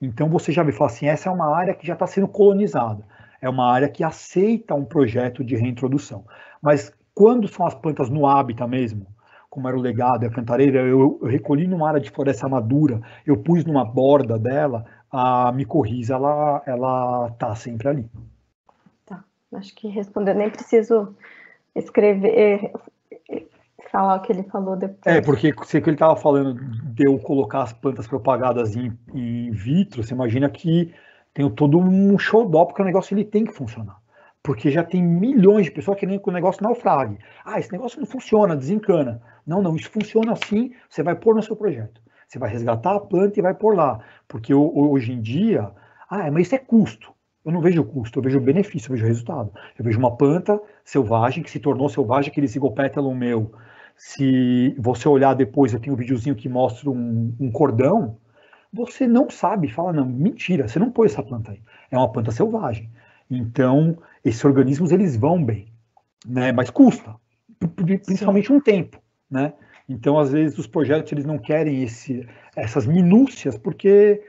Então você já vê, fala assim, essa é uma área que já está sendo colonizada, é uma área que aceita um projeto de reintrodução. Mas quando são as plantas no hábitat mesmo, como era o legado e a cantareira, eu recolhi numa área de floresta madura, eu pus numa borda dela, a micorriza, ela tá sempre ali. Acho que respondeu, nem preciso escrever, falar o que ele falou depois. Porque se ele estava falando de eu colocar as plantas propagadas em vitro, você imagina que tem todo um xodó, porque o negócio ele tem que funcionar. Porque já tem milhões de pessoas querendo que o negócio naufrague. Esse negócio não funciona, desencana. Não, isso funciona assim, você vai pôr no seu projeto. Você vai resgatar a planta e vai pôr lá. Porque hoje em dia, mas isso é custo. Eu não vejo custo, eu vejo benefício, eu vejo resultado. Eu vejo uma planta selvagem, que se tornou selvagem, aquele zigopétalo meu. Se você olhar depois, eu tenho um videozinho que mostra um cordão, você não sabe, fala, não, mentira, você não pôs essa planta aí. É uma planta selvagem. Então, esses organismos, eles vão bem, né? Mas custa, principalmente um tempo, né? Então, às vezes, os projetos, eles não querem essas minúcias, porque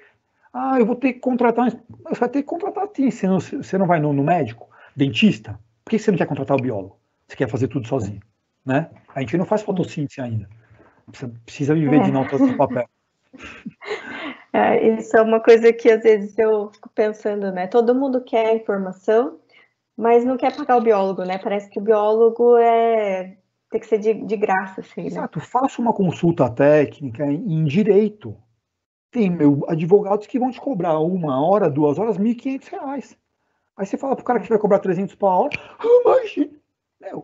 eu vou ter que contratar, você vai ter que contratar você não vai no médico, dentista, por que você não quer contratar o biólogo? Você quer fazer tudo sozinho, né? A gente não faz fotossíntese ainda, precisa viver de notas no papel. Isso é uma coisa que às vezes eu fico pensando, né? Todo mundo quer informação, mas não quer pagar o biólogo, né? Parece que o biólogo tem que ser de graça, assim, né? Exato, faça uma consulta técnica em direito. Tem advogados que vão te cobrar 1 hora, 2 horas, R$1.500. Aí você fala pro cara que vai cobrar 300 por hora, imagina.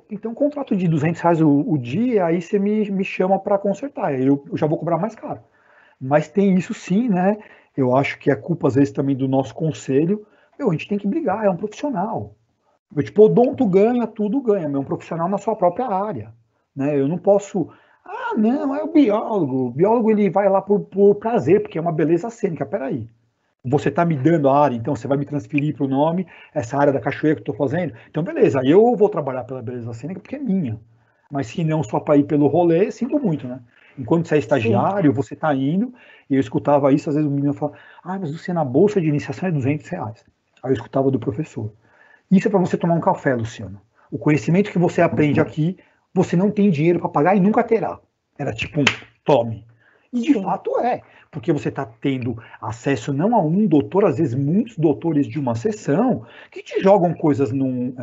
Então, um contrato de R$200 o dia, aí você me chama para consertar, aí eu já vou cobrar mais caro. Mas tem isso sim, né? Eu acho que é culpa, às vezes, também do nosso conselho. A gente tem que brigar, é um profissional. Tipo, odonto ganha, tudo ganha, é um profissional na sua própria área. Né? Eu não posso... não, é o biólogo. O biólogo, ele vai lá por prazer, porque é uma beleza cênica. Peraí. Você está me dando a área, então você vai me transferir para o nome, essa área da cachoeira que eu estou fazendo? Então, beleza, eu vou trabalhar pela beleza cênica porque é minha. Mas se não só para ir pelo rolê, sinto muito, né? Enquanto você é estagiário, sim, você está indo, e eu escutava isso, às vezes o menino falava, mas Luciano, a bolsa de iniciação é R$200. Aí eu escutava do professor. Isso é para você tomar um café, Luciano. O conhecimento que você aprende aqui, você não tem dinheiro para pagar e nunca terá. Era tipo tome. E de fato porque você está tendo acesso não a um doutor, às vezes muitos doutores de uma sessão, que te jogam coisas num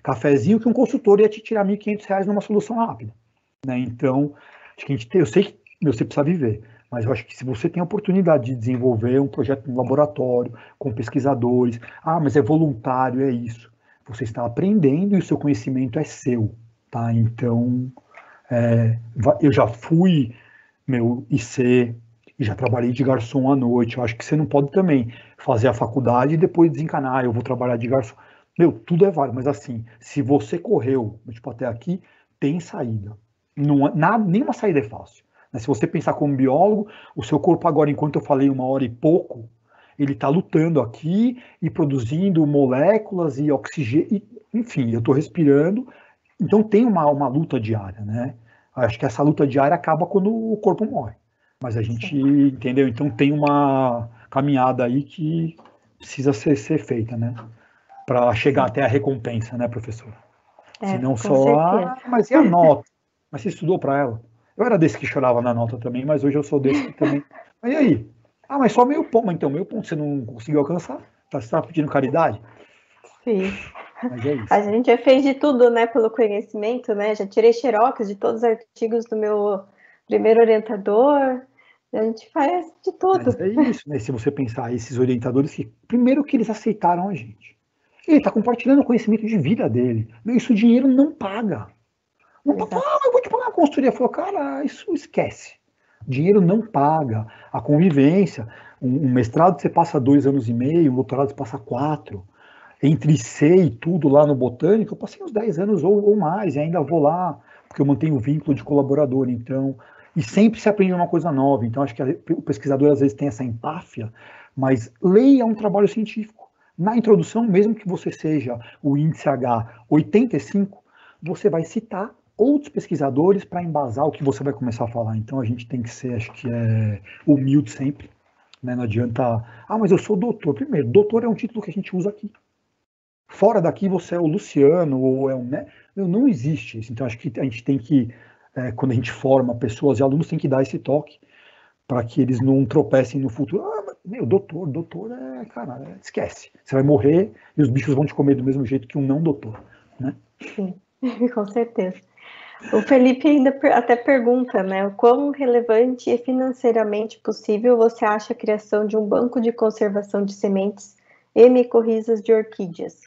cafezinho que um consultor ia te tirar R$1.500 numa solução rápida. Né? Então, acho que eu sei que você precisa viver, mas eu acho que se você tem a oportunidade de desenvolver um projeto no laboratório, com pesquisadores, mas é voluntário, é isso. Você está aprendendo e o seu conhecimento é seu. Tá? Então, eu já fui IC, e já trabalhei de garçom à noite. Eu acho que você não pode também fazer a faculdade e depois desencanar, eu vou trabalhar de garçom. Tudo é válido, mas assim, se você correu até aqui, tem saída. Nenhuma saída é fácil. Se você pensar como biólogo, o seu corpo agora, enquanto eu falei 1 hora e pouco, ele está lutando aqui e produzindo moléculas e oxigênio, enfim, eu estou respirando, então tem uma luta diária, né? Acho que essa luta diária acaba quando o corpo morre. Mas a gente, entendeu? Então tem uma caminhada aí que precisa ser feita, né? Para chegar até a recompensa, né, professor? Se não só, mas e a nota? Mas você estudou para ela? Eu era desse que chorava na nota também, mas hoje eu sou desse que também. Mas e aí? Mas só meio ponto. Então, meio ponto você não conseguiu alcançar? Você está pedindo caridade? Sim. A gente já fez de tudo, né, pelo conhecimento, né? Já tirei xerox de todos os artigos do meu primeiro orientador. A gente faz de tudo. Mas é isso, né? Se você pensar, esses orientadores, primeiro que eles aceitaram a gente. Ele está compartilhando o conhecimento de vida dele. Isso o dinheiro não paga. Não paga, eu vou te pagar uma consultoria. Falou, cara, isso esquece. Dinheiro não paga. A convivência, um mestrado você passa 2 anos e meio, um doutorado você passa 4. Entre IC e tudo lá no Botânico, eu passei uns 10 anos ou mais, e ainda vou lá, porque eu mantenho o vínculo de colaborador, então, e sempre se aprende uma coisa nova, então acho que o pesquisador às vezes tem essa empáfia, mas leia um trabalho científico. Na introdução, mesmo que você seja o índice H 85, você vai citar outros pesquisadores para embasar o que você vai começar a falar, então a gente tem que ser, acho que humilde sempre, né? Não adianta, mas eu sou doutor. Primeiro, doutor é um título que a gente usa aqui. Fora daqui você é o Luciano, ou não existe isso. Então acho que a gente tem que, quando a gente forma pessoas e alunos, tem que dar esse toque para que eles não tropecem no futuro. Doutor esquece. Você vai morrer e os bichos vão te comer do mesmo jeito que um não doutor, né? Sim, com certeza. O Felipe ainda até pergunta, né, o quão relevante e financeiramente possível você acha a criação de um banco de conservação de sementes e micorrizas de orquídeas?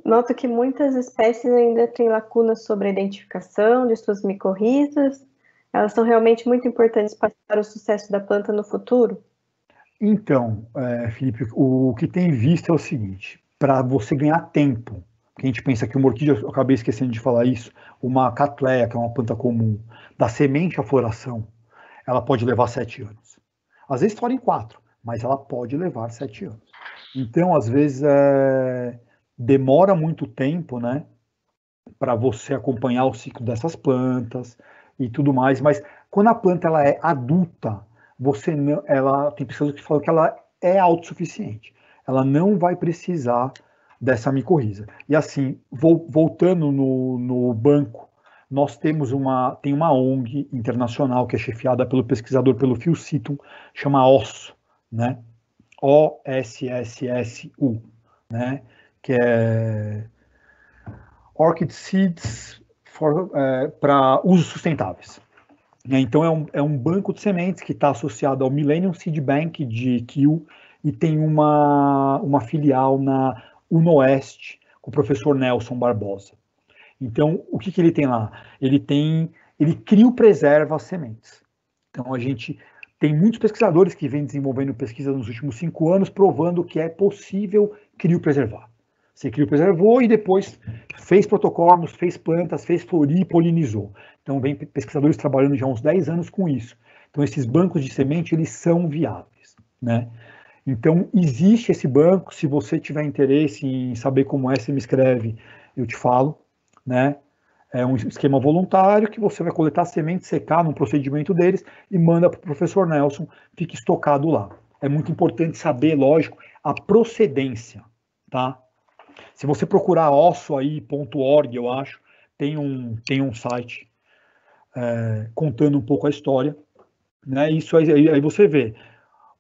Noto que muitas espécies ainda têm lacunas sobre a identificação de suas micorrizas. Elas são realmente muito importantes para o sucesso da planta no futuro? Então, Felipe, o que tem visto é o seguinte, para você ganhar tempo, porque a gente pensa que uma orquídea, eu acabei esquecendo de falar isso, uma catleia, que é uma planta comum, da semente à floração, ela pode levar 7 anos. Às vezes fora em 4, mas ela pode levar 7 anos. Então, às vezes, demora muito tempo, né, para você acompanhar o ciclo dessas plantas e tudo mais, mas quando a planta ela é adulta, ela tem pessoas que falam que ela é autossuficiente. Ela não vai precisar dessa micorriza. E assim, voltando no banco, nós temos tem uma ONG internacional que é chefiada pelo pesquisador, pelo Phil Seaton, chama OSSU, né? OSSSU, né? Que é Orchid Seeds para usos sustentáveis. Então é um banco de sementes que está associado ao Millennium Seed Bank de Kew e tem uma filial na UNOeste com o professor Nelson Barbosa. Então, o que ele tem lá? Ele criopreserva as sementes. Então, a gente tem muitos pesquisadores que vêm desenvolvendo pesquisa nos últimos 5 anos, provando que é possível criopreservar. Você criopreservou e depois fez protocolos, fez plantas, fez florir e polinizou. Então, vem pesquisadores trabalhando já há uns 10 anos com isso. Então, esses bancos de semente, eles são viáveis, né? Então, existe esse banco, se você tiver interesse em saber como é, você me escreve, eu te falo, né? É um esquema voluntário que você vai coletar sementes, secar num procedimento deles e manda para o professor Nelson, fica estocado lá. É muito importante saber, lógico, a procedência, tá? Se você procurar ossoaí.org, eu acho, tem um site contando um pouco a história, né? Isso aí você vê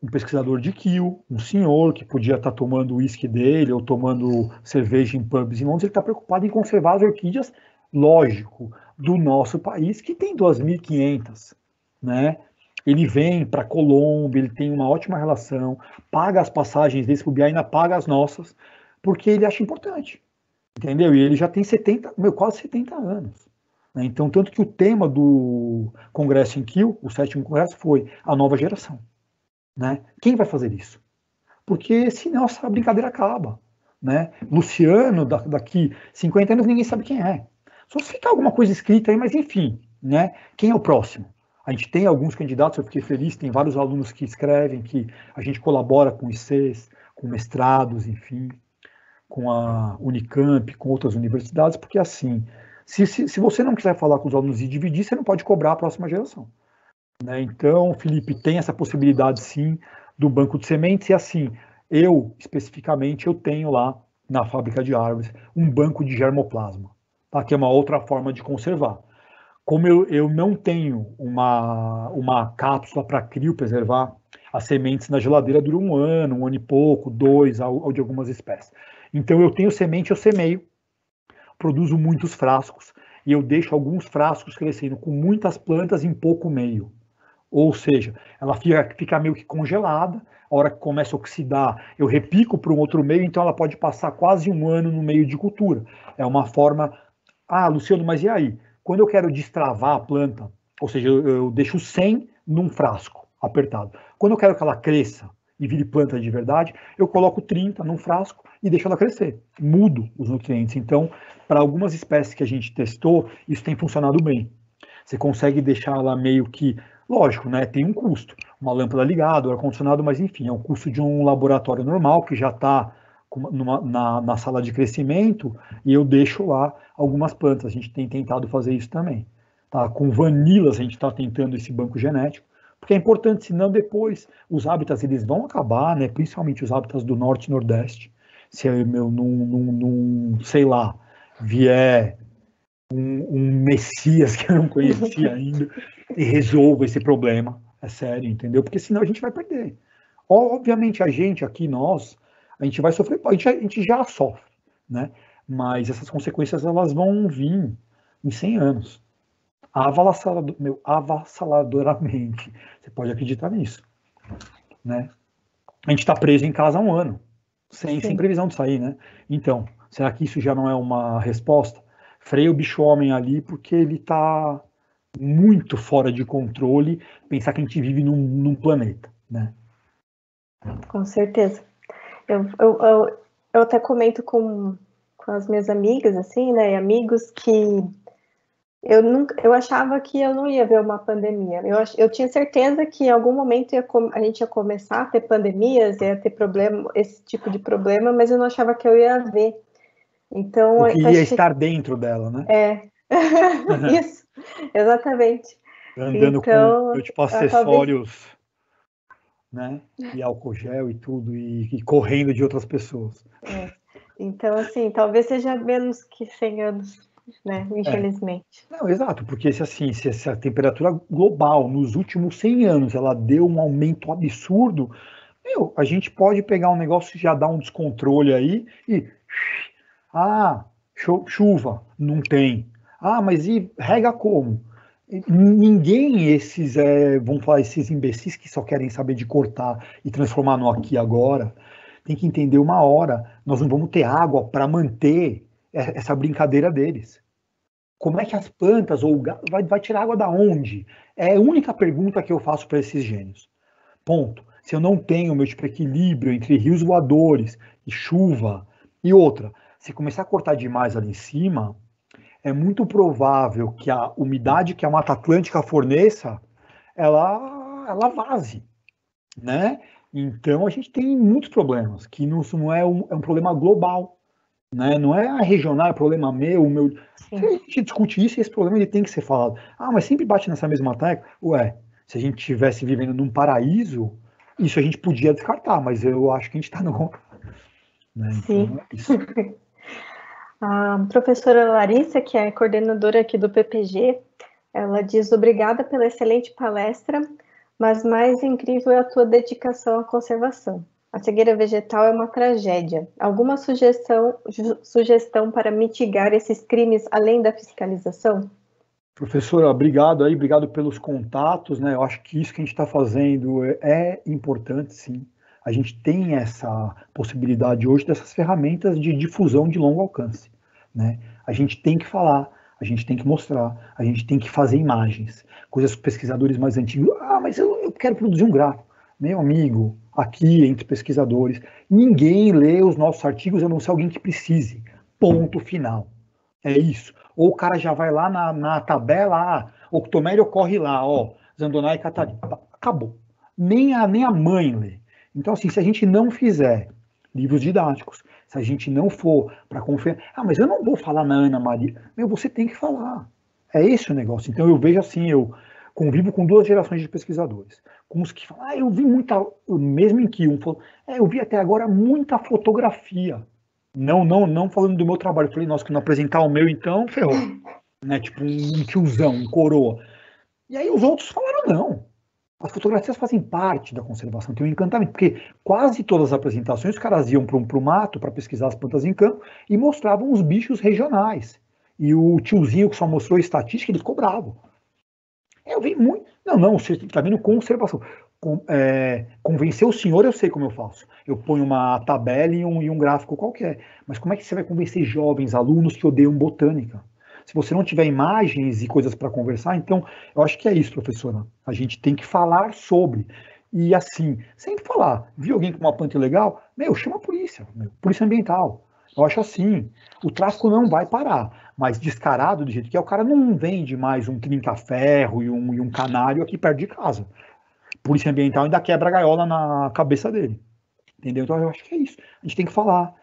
um pesquisador de Kew, um senhor que podia estar tomando o uísque dele ou tomando cerveja em pubs em Londres, ele está preocupado em conservar as orquídeas, lógico, do nosso país, que tem 2.500, né? Ele vem para a Colômbia, ele tem uma ótima relação, paga as passagens desse para o ainda paga as nossas, porque ele acha importante, entendeu? E ele já tem quase 70 anos. Né? Então, tanto que o tema do congresso em Kew, o 7º congresso, foi a nova geração. Né? Quem vai fazer isso? Porque senão essa brincadeira acaba. Né? Luciano, daqui 50 anos, ninguém sabe quem é. Só se ficar alguma coisa escrita aí, mas enfim, né? Quem é o próximo? A gente tem alguns candidatos, eu fiquei feliz, tem vários alunos que escrevem, que a gente colabora com ICs, com mestrados, enfim, com a Unicamp, com outras universidades, porque assim, se você não quiser falar com os alunos e dividir, você não pode cobrar a próxima geração. Né? Então, Felipe, tem essa possibilidade sim do banco de sementes e assim, especificamente, eu tenho lá na fábrica de árvores um banco de germoplasma, tá? Que é uma outra forma de conservar. Como eu não tenho uma cápsula para criopreservar, as sementes na geladeira duram um ano e pouco, 2, ao de algumas espécies. Então eu tenho semente, eu semeio, produzo muitos frascos e eu deixo alguns frascos crescendo com muitas plantas em pouco meio. Ou seja, ela fica meio que congelada, a hora que começa a oxidar, eu repico para um outro meio, então ela pode passar quase um ano no meio de cultura. É uma forma... Ah, Luciano, mas e aí? Quando eu quero destravar a planta, ou seja, eu deixo 100 num frasco apertado. Quando eu quero que ela cresça e vire planta de verdade, eu coloco 30 num frasco e deixo ela crescer. Mudo os nutrientes. Então, para algumas espécies que a gente testou, isso tem funcionado bem. Você consegue deixar ela meio que... Lógico, né? Tem um custo. Uma lâmpada ligada, ar-condicionado, mas enfim, é um custo de um laboratório normal que já está na sala de crescimento e eu deixo lá algumas plantas. A gente tem tentado fazer isso também. Tá? Com vanilas a gente está tentando esse banco genético, porque é importante, senão depois os hábitats eles vão acabar, né? Principalmente os hábitats do norte e nordeste. Se eu não sei lá, vier um Messias que eu não conhecia ainda e resolva esse problema, é sério, entendeu? Porque senão a gente vai perder. Obviamente a gente aqui, a gente vai sofrer, a gente já sofre, né? Mas essas consequências elas vão vir em 100 anos. Avassaladoramente. Você pode acreditar nisso, né? A gente está preso em casa há um ano, sem previsão de sair, né? Então, será que isso já não é uma resposta? Freia o bicho-homem ali porque ele está muito fora de controle, pensar que a gente vive num planeta, né? Com certeza. Eu até comento com as minhas amigas, assim, né, e amigos, que eu achava que eu não ia ver uma pandemia. Eu tinha certeza que em algum momento a gente ia começar a ter pandemias, ia ter problema, esse tipo de problema, mas eu não achava que eu ia ver. Então, o que ia estar dentro dela, né? Isso, exatamente. Andando então, com tipo acessórios, né? E álcool gel e tudo, e correndo de outras pessoas. Então, assim, talvez seja menos que 100 anos, né? Infelizmente. Não, exato, porque se a temperatura global nos últimos 100 anos ela deu um aumento absurdo, a gente pode pegar um negócio e já dar um descontrole aí e... chuva, não tem. Mas e rega como? Ninguém, vamos falar, esses imbecis que só querem saber de cortar e transformar no aqui e agora, tem que entender uma hora, nós não vamos ter água para manter essa brincadeira deles. Como é que as plantas ou o gado vai tirar água da onde? É a única pergunta que eu faço para esses gênios. Ponto. Se eu não tenho meu tipo equilíbrio entre rios voadores e chuva e outra, se começar a cortar demais ali em cima, é muito provável que a umidade que a Mata Atlântica forneça, ela vaze, né? Então a gente tem muitos problemas, que não é um problema global, né? Não é regional, é problema meu, o meu. Se a Sim. gente discute isso, esse problema ele tem que ser falado. Ah, mas sempre bate nessa mesma tecla. Ué, se a gente estivesse vivendo num paraíso, isso a gente podia descartar, mas eu acho que a gente está no. Né? Sim. Então é isso. A professora Larissa, que é coordenadora aqui do PPG, ela diz: obrigada pela excelente palestra, mas mais incrível é a tua dedicação à conservação. A cegueira vegetal é uma tragédia. Alguma sugestão para mitigar esses crimes além da fiscalização? Professora, obrigado aí, obrigado pelos contatos, né? Eu acho que isso que a gente está fazendo é importante, sim. A gente tem essa possibilidade hoje dessas ferramentas de difusão de longo alcance, né? A gente tem que falar, a gente tem que mostrar, a gente tem que fazer imagens, coisas que os pesquisadores mais antigos, mas eu quero produzir um gráfico. Meu amigo, aqui entre pesquisadores, ninguém lê os nossos artigos a não ser alguém que precise. Ponto final. É isso. Ou o cara já vai lá na tabela, Octomério ocorre lá, Zandonai e Catarina. Acabou. Nem a mãe lê. Então, assim, se a gente não fizer livros didáticos, se a gente não for para conferir, mas eu não vou falar na Ana Maria. Você tem que falar. É esse o negócio. Então, eu vejo assim, eu convivo com duas gerações de pesquisadores. Com os que falam, eu vi muita, mesmo em que um falou, eu vi até agora muita fotografia. Não falando do meu trabalho. Eu falei, nossa, que não apresentar o meu, então, ferrou. Né? Tipo um tiozão, um coroa. E aí os outros falaram, não. As fotografias fazem parte da conservação, tem um encantamento, porque quase todas as apresentações os caras iam para o mato para pesquisar as plantas em campo e mostravam os bichos regionais. E o tiozinho que só mostrou estatística, ele ficou bravo. Eu vi muito. Não, você está vendo conservação. Convencer o senhor, eu sei como eu faço. Eu ponho uma tabela e um gráfico qualquer. Mas como é que você vai convencer jovens alunos que odeiam botânica? Se você não tiver imagens e coisas para conversar, então eu acho que é isso, professora. A gente tem que falar sobre. E assim, sempre falar. Viu alguém com uma planta ilegal? Chama a polícia, polícia ambiental. Eu acho assim. O tráfico não vai parar, mas descarado do jeito que é, o cara não vende mais um trinca-ferro e um canário aqui perto de casa. Polícia ambiental ainda quebra a gaiola na cabeça dele. Entendeu? Então eu acho que é isso. A gente tem que falar.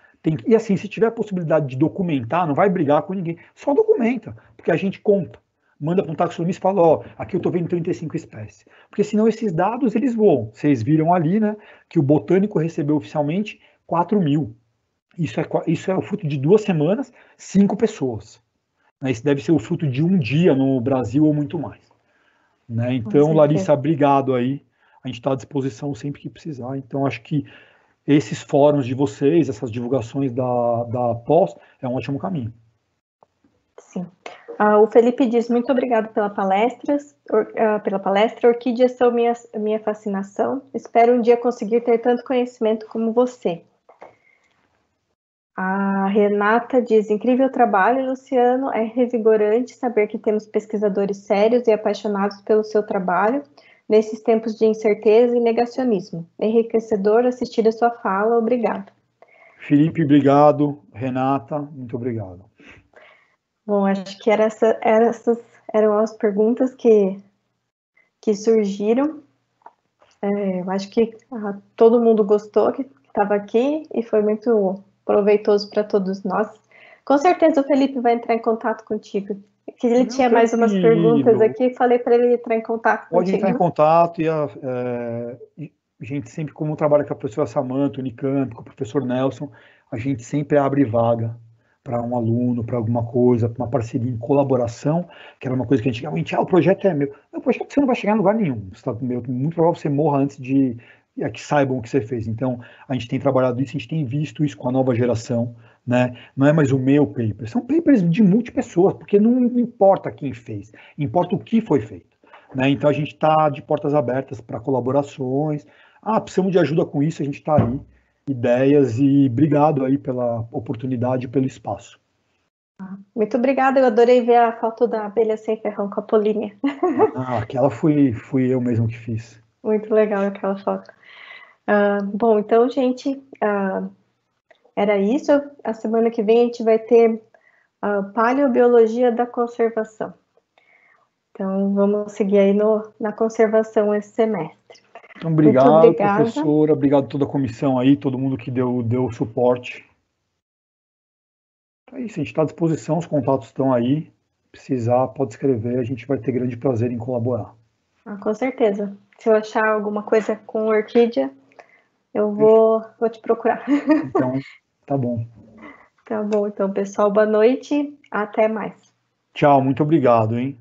E assim, se tiver a possibilidade de documentar, não vai brigar com ninguém. Só documenta, porque a gente conta. Manda para um taxonomista e fala, aqui eu estou vendo 35 espécies. Porque senão esses dados, eles voam. Vocês viram ali, né, que o botânico recebeu oficialmente 4.000. Isso é o fruto de 2 semanas, 5 pessoas. Isso deve ser o fruto de um dia no Brasil ou muito mais. Né? Então, Larissa, obrigado aí. A gente está à disposição sempre que precisar. Então, acho que esses fóruns de vocês, essas divulgações da pós, é um ótimo caminho. Sim. O Felipe diz: muito obrigado pela palestra. Orquídeas são minha fascinação. Espero um dia conseguir ter tanto conhecimento como você. A Renata diz: incrível trabalho, Luciano. É revigorante saber que temos pesquisadores sérios e apaixonados pelo seu trabalho nesses tempos de incerteza e negacionismo. Enriquecedor assistir a sua fala. Obrigado. Felipe, obrigado. Renata, muito obrigado. Bom, acho que essas eram as perguntas que surgiram. Eu acho que todo mundo gostou que estava aqui e foi muito proveitoso para todos nós. Com certeza o Felipe vai entrar em contato contigo. Que ele tinha mais umas perguntas aqui, falei para ele entrar em contato Pode contigo. entrar em contato e a gente sempre, como trabalha com a professora Samanta, Unicamp, com o professor Nelson, a gente sempre abre vaga para um aluno, para alguma coisa, para uma parceria em colaboração, que era uma coisa que antigamente, o projeto é meu. O projeto você não vai chegar em lugar nenhum. Muito provável que você morra antes de que saibam o que você fez. Então, a gente tem trabalhado isso, a gente tem visto isso com a nova geração, né? Não é mais o meu paper, são papers de multipessoas, porque não importa quem fez, importa o que foi feito. Né? Então, a gente está de portas abertas para colaborações. Precisamos de ajuda com isso, a gente está aí ideias e obrigado aí pela oportunidade e pelo espaço. Muito obrigada, eu adorei ver a foto da abelha sem ferrão com a polínia. Aquela fui eu mesmo que fiz. Muito legal aquela foto. Bom, então, gente, era isso. A semana que vem a gente vai ter a paleobiologia da conservação. Então, vamos seguir aí na conservação esse semestre. Então, obrigado, professora, obrigado a toda a comissão aí, todo mundo que deu suporte. É isso, a gente está à disposição, os contatos estão aí. Precisar, pode escrever, a gente vai ter grande prazer em colaborar. Ah, com certeza. Se eu achar alguma coisa com orquídea, eu vou te procurar. Então, tá bom. Tá bom, então, pessoal, boa noite. Até mais. Tchau, muito obrigado, hein?